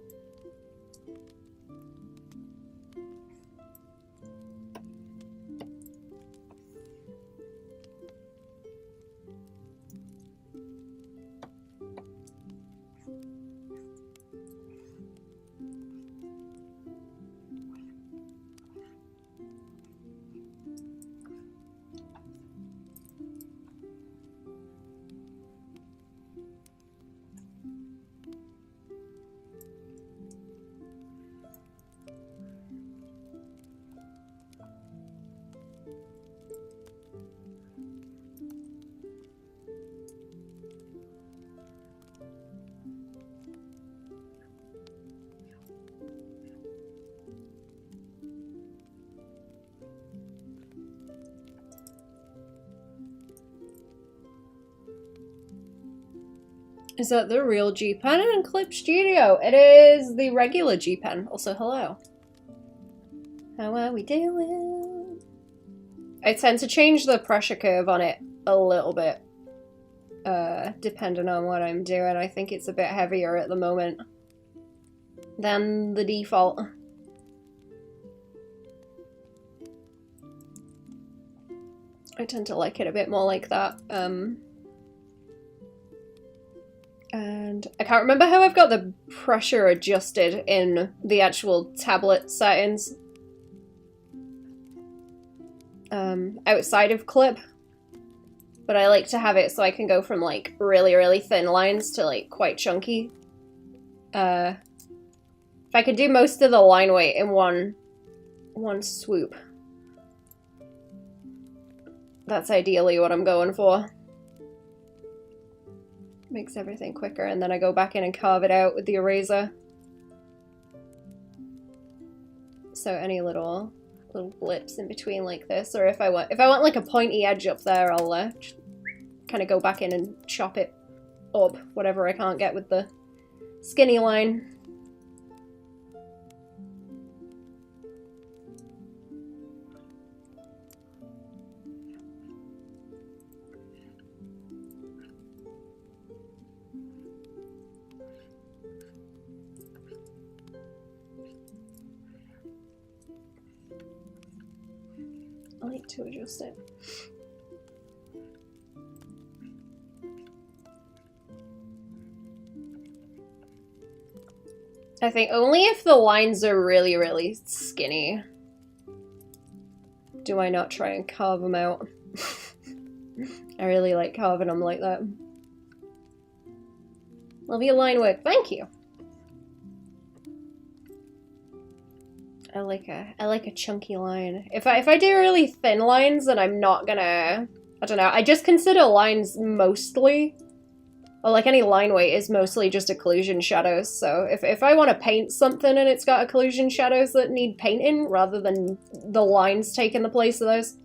Is that the real G-Pen in Clip Studio? It is the regular G-Pen. Also, hello. How are we doing? I tend to change the pressure curve on it a little bit, depending on what I'm doing. I think it's a bit heavier at the moment than the default. I tend to like it a bit more like that. And I can't remember how I've got the pressure adjusted in the actual tablet settings. Outside of Clip. But I like to have it so I can go from like really, really thin lines to like quite chunky. If I could do most of the line weight in one swoop. That's ideally what I'm going for. Makes everything quicker, and then I go back in and carve it out with the eraser. So any little blips in between like this, or if I want like a pointy edge up there, I'll kind of go back in and chop it up, whatever I can't get with the skinny line. I like to adjust it. I think only if the lines are really, really skinny do I not try and carve them out. I really like carving them like that. Love your line work, thank you. I like a chunky line. If I do really thin lines, then I'm not gonna, I don't know, I just consider lines mostly, or like any line weight is mostly just occlusion shadows. So if I want to paint something and it's got occlusion shadows that need painting rather than the lines taking the place of those,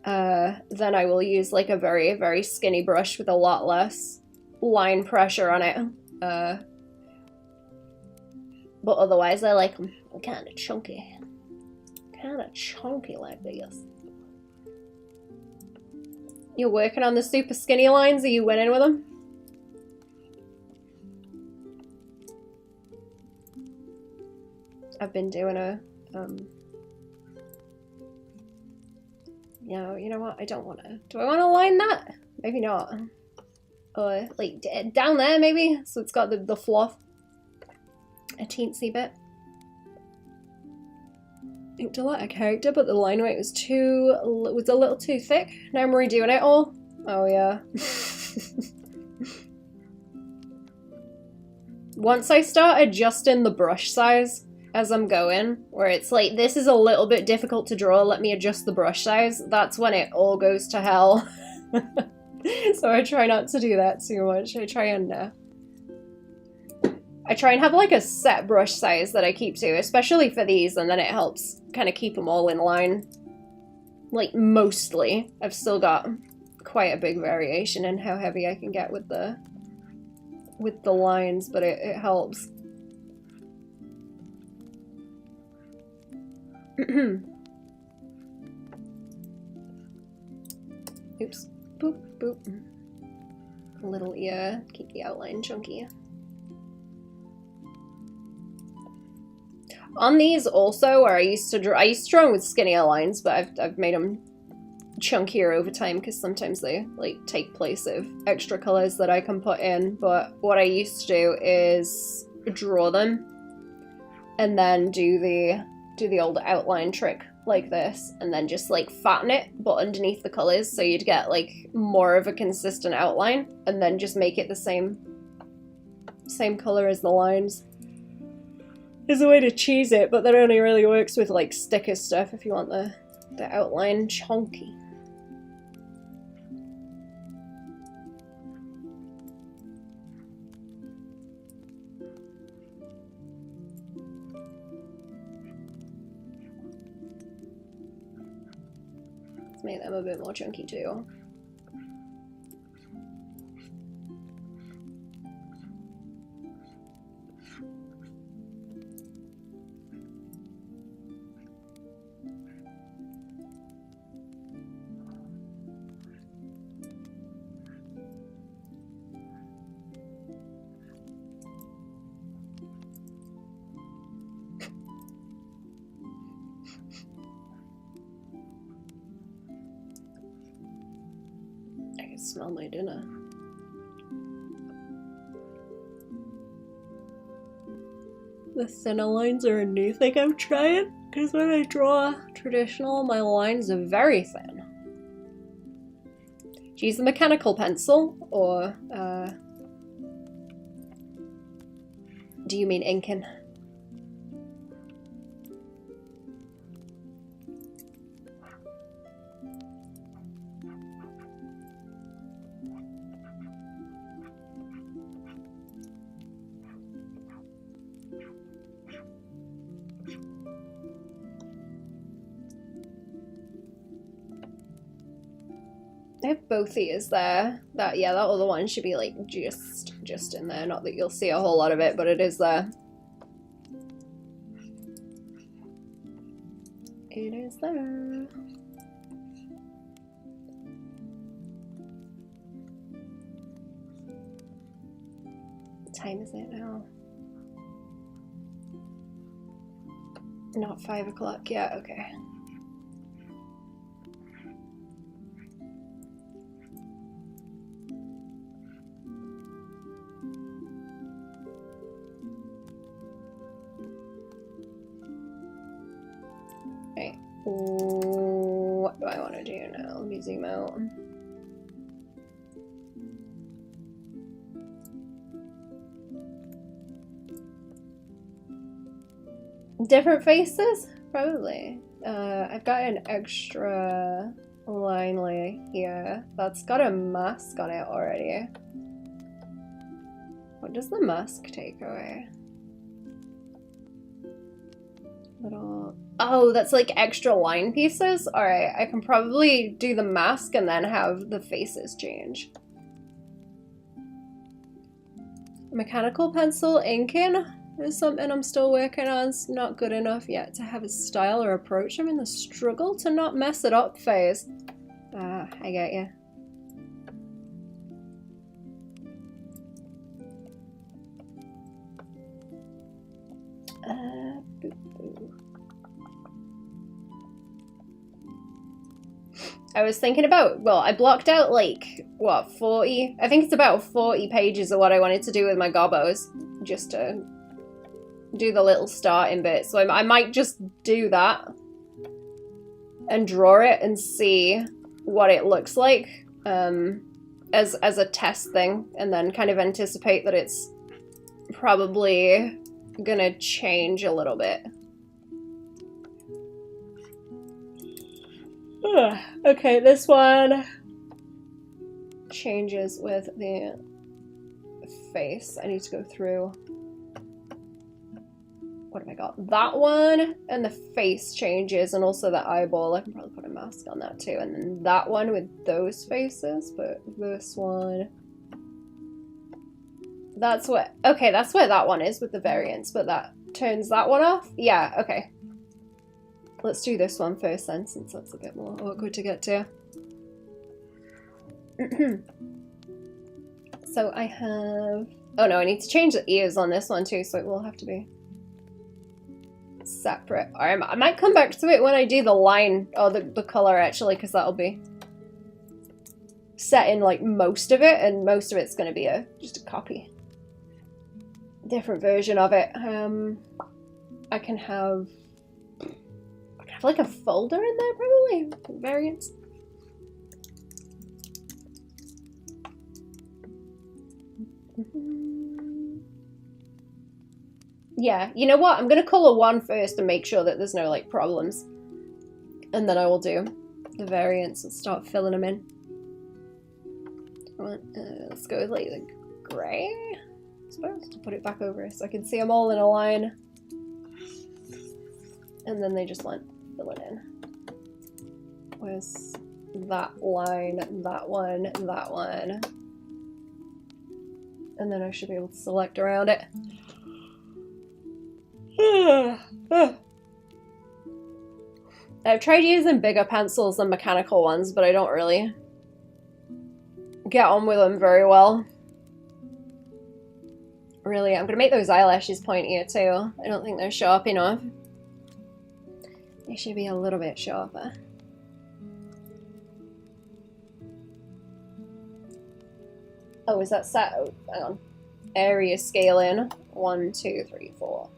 then I will use like a very, very skinny brush with a lot less line pressure on it. But otherwise I like them kind of chunky. Kind of chunky like this. You're working on the super skinny lines? Are you winning with them? I've been doing a, you know what? I don't want to. Do I want to line that? Maybe not. Or like down there maybe? So it's got the fluff. A teensy bit. Inked a lot of character, but the line weight was a little too thick. Now I'm redoing it all. Oh yeah. Once I start adjusting the brush size as I'm going, where it's like, this is a little bit difficult to draw, let me adjust the brush size, that's when it all goes to hell. So I try not to do that too much. I try and have like a set brush size that I keep to, especially for these, and then it helps kind of keep them all in line. Like mostly. I've still got quite a big variation in how heavy I can get with the lines, but it helps. Oops. Boop, boop. A little ear, keep the outline chunky. On these also, where I used to draw them with skinnier lines, but I've made them chunkier over time because sometimes they like take place of extra colors that I can put in. But what I used to do is draw them and then do the old outline trick like this, and then just like fatten it but underneath the colors, so you'd get like more of a consistent outline, and then just make it the same color as the lines. There's a way to cheese it, but that only really works with like sticker stuff if you want the outline chunky. Let's make them a bit more chunky too. Smell my dinner. The thinner lines are a new thing I'm trying, because when I draw traditional, my lines are very thin. Do you use a mechanical pencil, or do you mean inking? I have both ears there. That other one should be like just in there. Not that you'll see a whole lot of it, but it is there. It is there. What time is it now? Not 5 o'clock yet, okay. What do I want to do now? Let me zoom out. Different faces? Probably. I've got an extra line layer here that's got a mask on it already. What does the mask take away? Little... Oh, that's like extra line pieces? Alright, I can probably do the mask and then have the faces change. Mechanical pencil inking is something I'm still working on. It's not good enough yet to have a style or approach. I'm in the struggle to not mess it up phase. Ah, I get you. I was thinking about, well, I blocked out like, what, 40? I think it's about 40 pages of what I wanted to do with my gobos, just to do the little starting bit. So I might just do that and draw it and see what it looks like as a test thing, and then kind of anticipate that it's probably gonna change a little bit. Okay, this one changes with the face. I need to go through. What have I got? That one, and the face changes, and also the eyeball. I can probably put a mask on that too. And then that one with those faces, but this one. That's what, okay, that's where that one is with the variants, but that turns that one off? Yeah, okay. Let's do this one first then, since that's a bit more awkward to get to. So I have... Oh no, I need to change the ears on this one too, so it will have to be separate. Or I might come back to it when I do the line, or the colour actually, because that'll be set in like most of it, and most of it's going to be just a copy. Different version of it. I can have like a folder in there probably, variants. Yeah, you know what? I'm gonna colour one first to make sure that there's no like problems, and then I will do the variants and start filling them in. Let's go with like the grey, I suppose, to put it back over so I can see them all in a line, and then they just went fill it in. Where's that line, that one, and then I should be able to select around it. I've tried using bigger pencils than mechanical ones, but I don't really get on with them very well. Really, I'm gonna make those eyelashes pointier too. I don't think they're sharp enough. They should be a little bit sharper. Oh, is that set? Oh, hang on. Area scaling. 1, 2, 3, 4.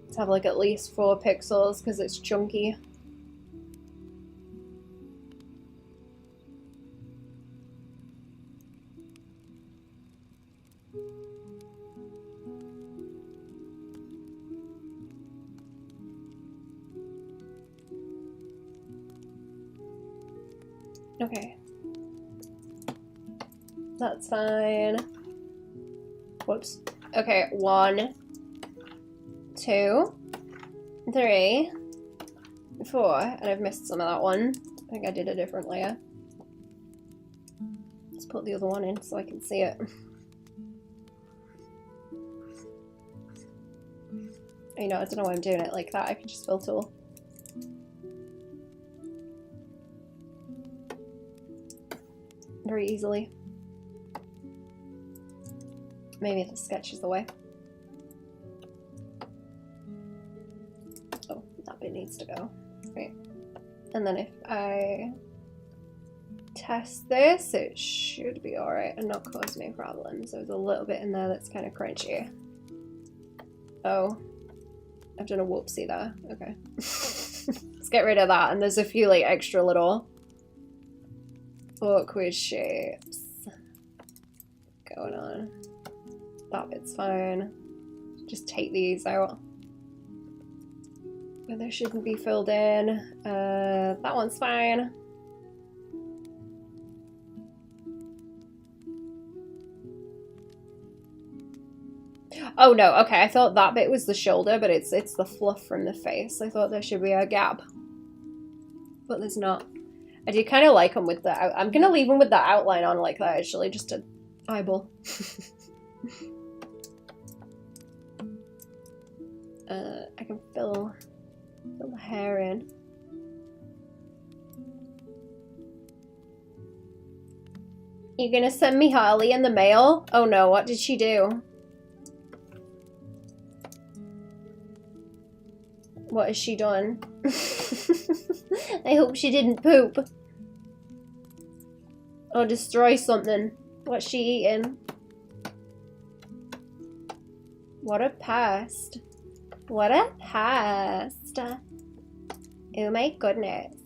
Let's have like at least 4 pixels because it's chunky. Okay. That's fine. Whoops. Okay, 1, 2, 3, 4, and I've missed some of that one. I think I did a different layer. Let's put the other one in so I can see it. You know, I don't know why I'm doing it like that. I can just fill tool. Very easily. Maybe the sketch is the way. Oh, that bit needs to go. Right. And then if I test this, it should be alright and not cause me problems. There's a little bit in there that's kind of crunchy. Oh, I've done a whoopsie there. Okay. Let's get rid of that. And there's a few like extra little awkward shapes going on. That bit's fine. Just take these out. But they shouldn't be filled in. That one's fine. Oh no, okay, I thought that bit was the shoulder, but it's the fluff from the face. I thought there should be a gap. But there's not. I do kind of like them with the... I'm going to leave them with the outline on like that, actually, just to eyeball. I can fill the hair in. You gonna send me Harley in the mail? Oh no, what did she do? What has she done? I hope she didn't poop. Or destroy something. What's she eating? What a pest. What a pest. Oh my goodness.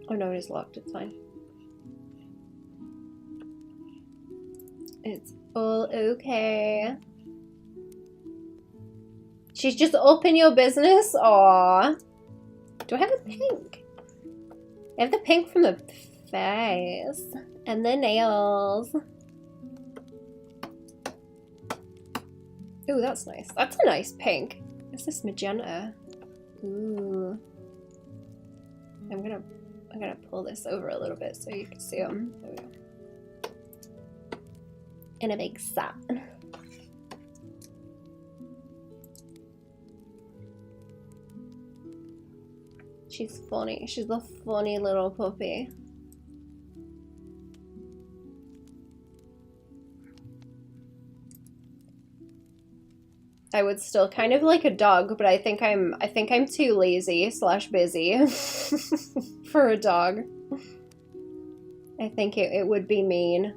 Oh no, it is locked, it's fine. It's all okay. She's just up in your business? Aww. Do I have a pink? I have the pink from the face. And the nails. Ooh, that's nice. That's a nice pink. What's this magenta? Ooh. I'm gonna pull this over a little bit so you can see them. There we go. In a big set. She's funny. She's a funny little puppy. I would still kind of like a dog, but I think I'm too lazy / busy for a dog. I think it would be mean.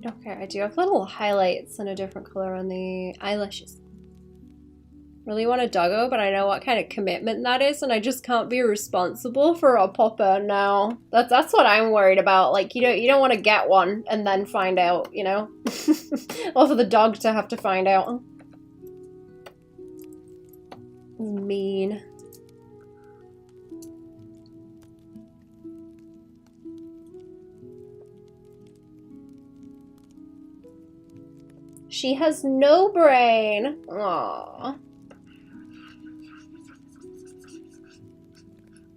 Okay, I do have little highlights in a different color on the eyelashes. Really want a doggo, but I know what kind of commitment that is, and I just can't be responsible for a pupper now. That's what I'm worried about. Like, you don't want to get one and then find out, you know? Or for the dog to have to find out. Mean. She has no brain. Aww.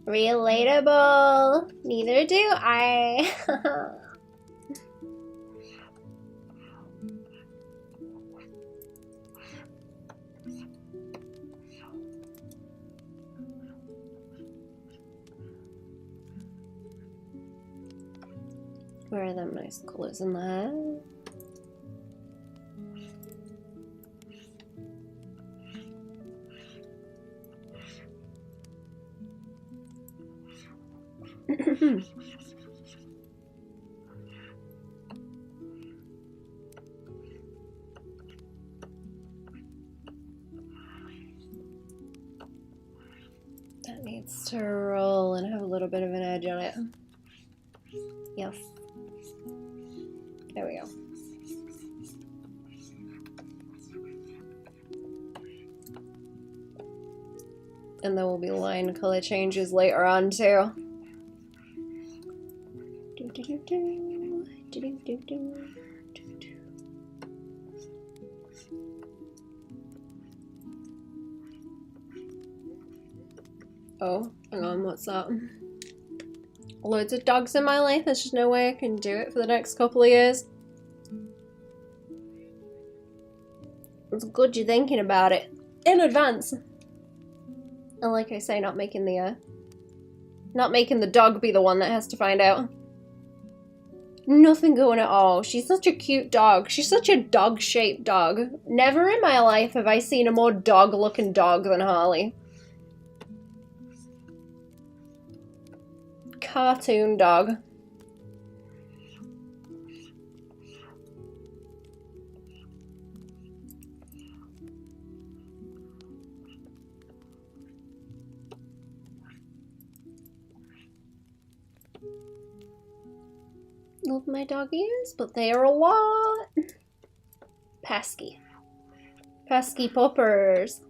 Relatable. Neither do I. Where are them nice colors in there? It needs to roll and have a little bit of an edge on it. Yes. There we go. And there will be line color changes later on too. Oh, hang on, what's that? Loads of dogs in my life, there's just no way I can do it for the next couple of years. It's good you're thinking about it in advance. And like I say, not making the dog be the one that has to find out. Nothing going at all. She's such a cute dog. She's such a dog-shaped dog. Never in my life have I seen a more dog-looking dog than Harley. Cartoon dog. Love my doggies, but they are a lot. Pesky. Pesky puppers.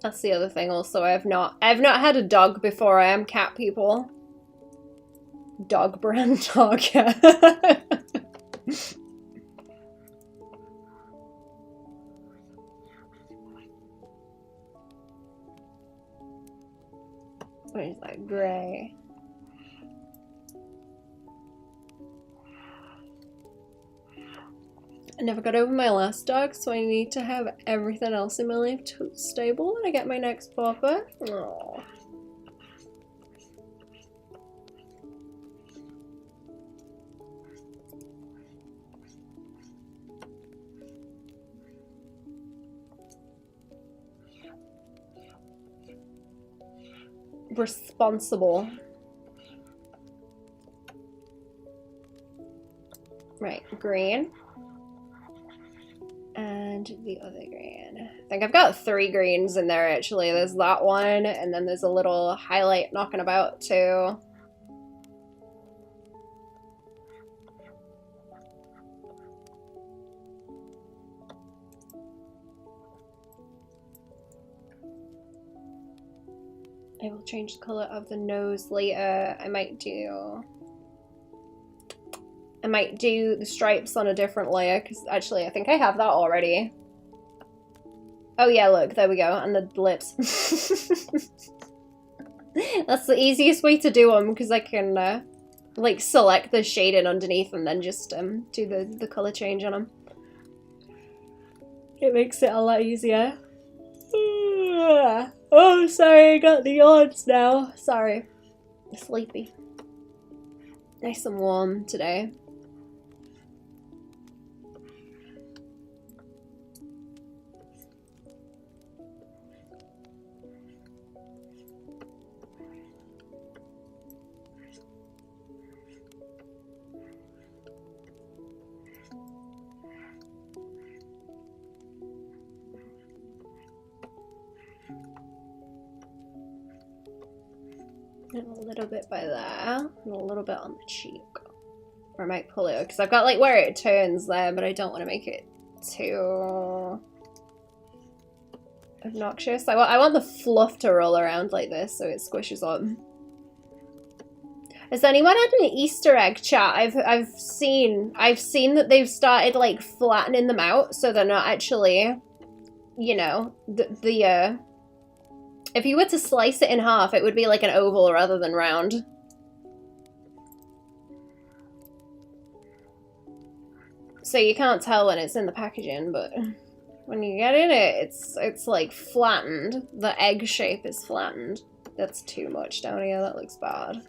That's the other thing also, I've not had a dog before. I am cat people. Dog brand dog. Where's that gray? I never got over my last dog, so I need to have everything else in my life stable when I get my next puppy. Aww. Responsible. Right, green. And the other green. I think I've got 3 greens in there actually. There's that one, and then there's a little highlight knocking about too. I will change the color of the nose later. I might do the stripes on a different layer, because actually I think I have that already. Oh yeah, look, there we go, and the lips. That's the easiest way to do them, because I can like select the shading underneath and then just do the color change on them. It makes it a lot easier. Oh, sorry, I got the yawns now. Sorry. I'm sleepy. Nice and warm today. And a little bit by there, and a little bit on the cheek. Or I might pull it, because I've got like where it turns there, but I don't want to make it too obnoxious. I want the fluff to roll around like this so it squishes up. Has anyone had an Easter egg chat? I've seen that they've started like flattening them out so they're not actually, you know, if you were to slice it in half, it would be like an oval rather than round. So you can't tell when it's in the packaging, but when you get in it, it's like flattened. The egg shape is flattened. That's too much down here, that looks bad.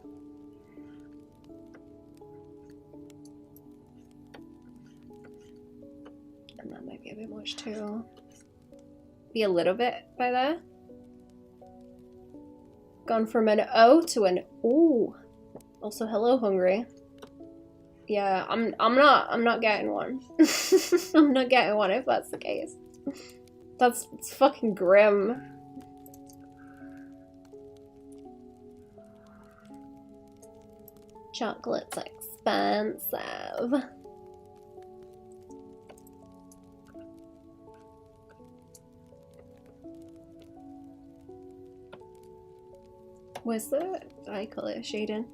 And that might be a bit much too. Be a little bit by there. Gone from an O to an ooh. Also, hello, hungry. Yeah, I'm not getting one. I'm not getting one if that's the case. It's fucking grim. Chocolate's expensive. Where's the eye color shading?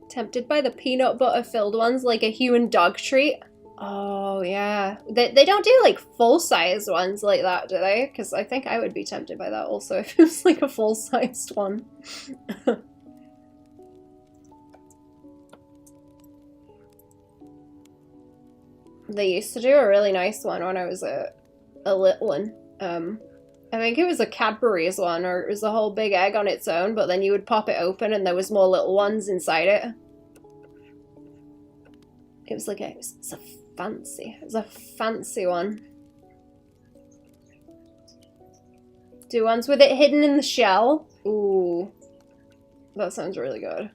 Tempted by the peanut butter filled ones like a human dog treat. Oh yeah, they don't do like full size ones like that, do they? Because I think I would be tempted by that also if it was like a full sized one. They used to do a really nice one when I was a little one. I think it was a Cadbury's one, or it was a whole big egg on its own, but then you would pop it open and there was more little ones inside it. It was a fancy one. Do ones with it hidden in the shell? Ooh, that sounds really good.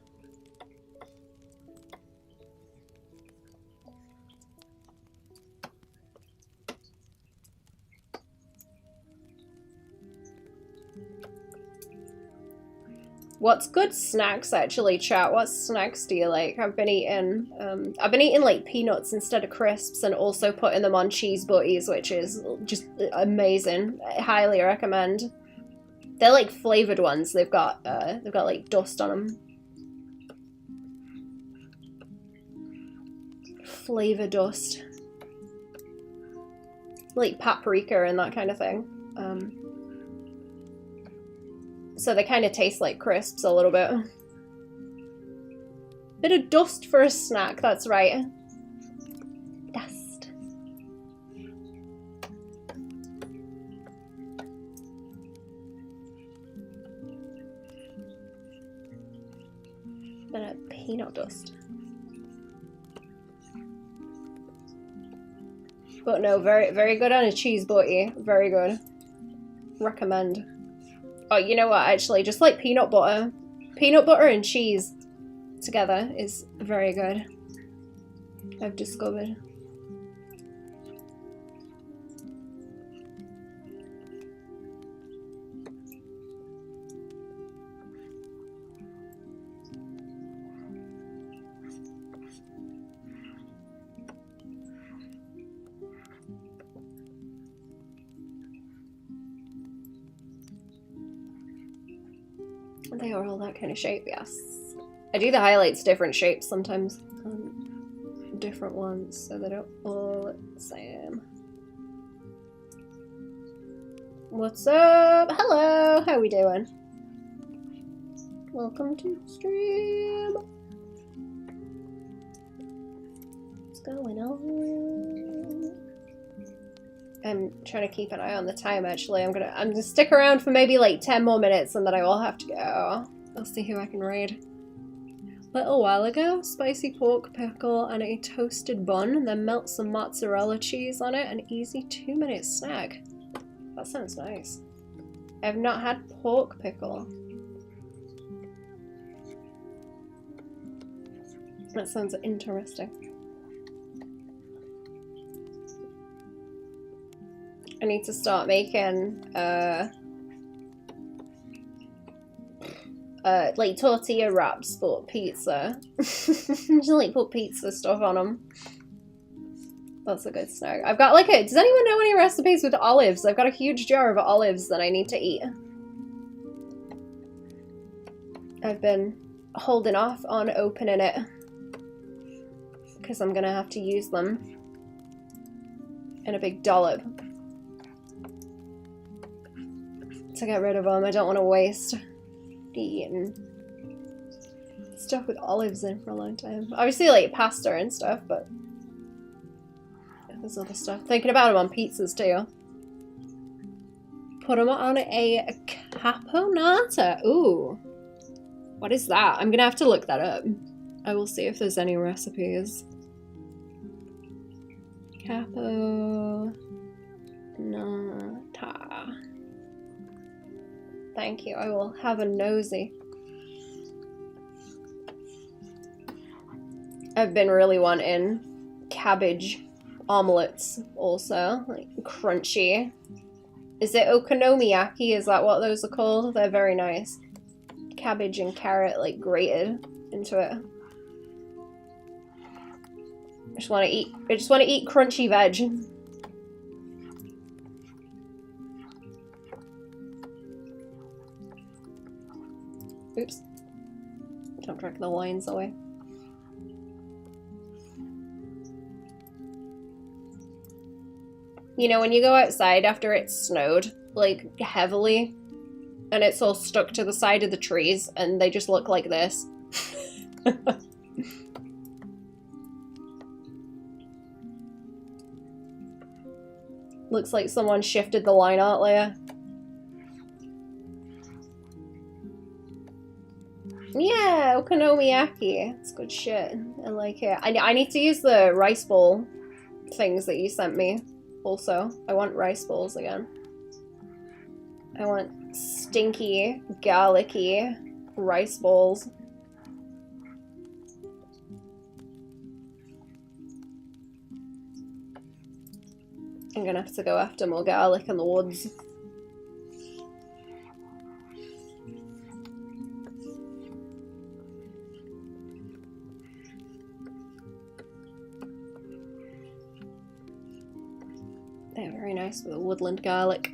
What's good snacks actually, chat? What snacks do you like? I've been eating like peanuts instead of crisps and also putting them on cheese butties, which is just amazing. I highly recommend. They're like flavored ones. They've got like dust on them. Flavor dust. Like paprika and that kind of thing. So they kind of taste like crisps a little bit. Bit of dust for a snack, that's right. Dust. Bit of peanut dust. But no, very, very good on a cheese butty. Very good. Recommend. Oh, you know what, actually, just like peanut butter. Peanut butter and cheese together is very good. I've discovered. They are all that kind of shape, yes. I do the highlights different shapes sometimes. Different ones, so they don't all look the same. What's up? Hello! How we doing? Welcome to the stream. What's going on? I'm trying to keep an eye on the time actually. I'm gonna stick around for maybe like 10 more minutes and then I will have to go. I'll see who I can raid. A little while ago, spicy pork pickle and a toasted bun, then melt some mozzarella cheese on it, an easy 2-minute snack. That sounds nice. I've not had pork pickle. That sounds interesting. I need to start making like tortilla wraps, but pizza. Just like put pizza stuff on them. That's a good snack. I've got like does anyone know any recipes with olives? I've got a huge jar of olives that I need to eat. I've been holding off on opening it because I'm gonna have to use them in a big dollop to get rid of them. I don't want to waste eating stuff with olives in for a long time. Obviously like pasta and stuff, but there's other stuff. Thinking about them on pizzas too. Put them on a caponata. Ooh. What is that? I'm gonna have to look that up. I will see if there's any recipes. Caponata. Thank you. I will have a nosy. I've been really wanting cabbage omelets also, like crunchy. Is it okonomiyaki? Is that what those are called? They're very nice. Cabbage and carrot like grated into it. I just want to eat crunchy veg. Oops. Don't drink the wines away. You know, when you go outside after it snowed, like, heavily, and it's all stuck to the side of the trees, and they just look like this. Looks like someone shifted the line art layer. Yeah, okonomiyaki. It's good shit. I like it. I need to use the rice bowl things that you sent me. Also, I want rice bowls again. I want stinky, garlicky rice bowls. I'm gonna have to go after more garlic in the woods. They're very nice with the woodland garlic.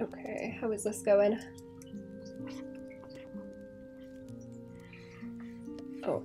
Okay, how is this going? Oh.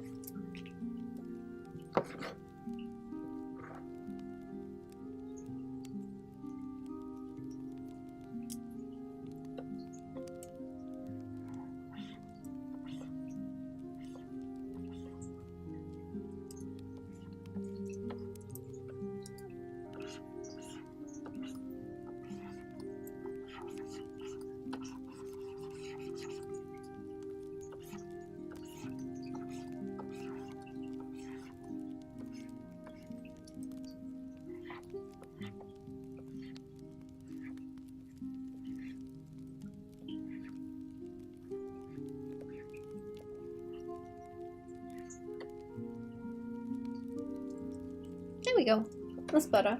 There we go. That's better.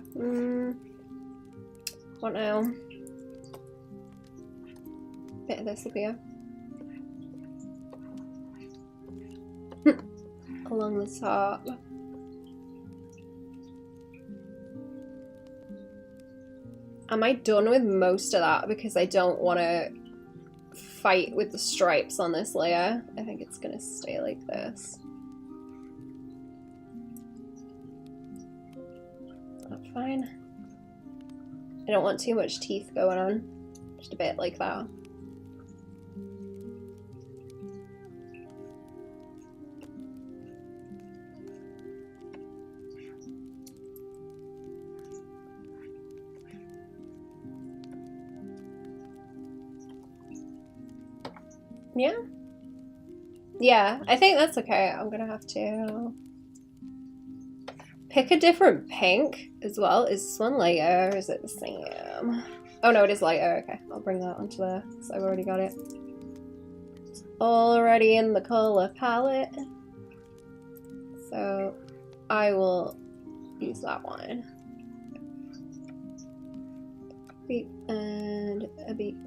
What now? Bit of this up here. Along the top. Am I done with most of that? Because I don't want to fight with the stripes on this layer. I think it's going to stay like this. Fine. I don't want too much teeth going on. Just a bit like that. Yeah? Yeah, I think that's okay. I'm gonna have to pick a different pink as well. Is this one lighter or is it the same? Oh no, it is lighter. Okay, I'll bring that onto there because I've already got it. It's already in the color palette. So I will use that one. Beep and a beep.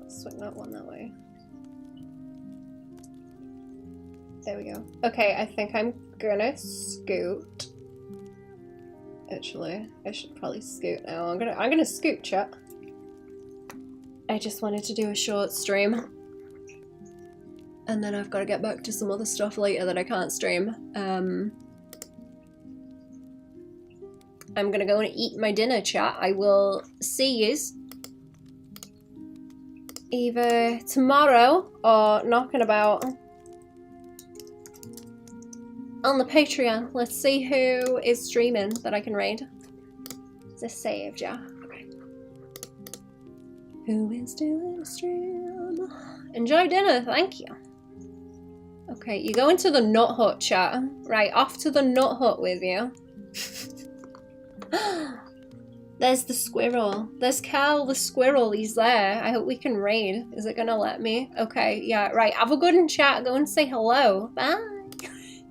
Swing that one that way. There we go. Okay, I think I'm gonna scoot. Actually, I should probably scoot now. I'm gonna scoot, chat. I just wanted to do a short stream. And then I've got to get back to some other stuff later that I can't stream. I'm gonna go and eat my dinner, chat. I will see yous either tomorrow or knocking about on the Patreon. Let's see who is streaming that I can raid. Is this saved? Yeah. Okay. Who is doing a stream? Enjoy dinner, thank you. Okay, you go into the nut hut, chat. Right, off to the nut hut with you. There's the squirrel. There's Cal the squirrel. He's there. I hope we can raid. Is it gonna let me? Okay, yeah, right. Have a good one, chat. Go and say hello. Bye.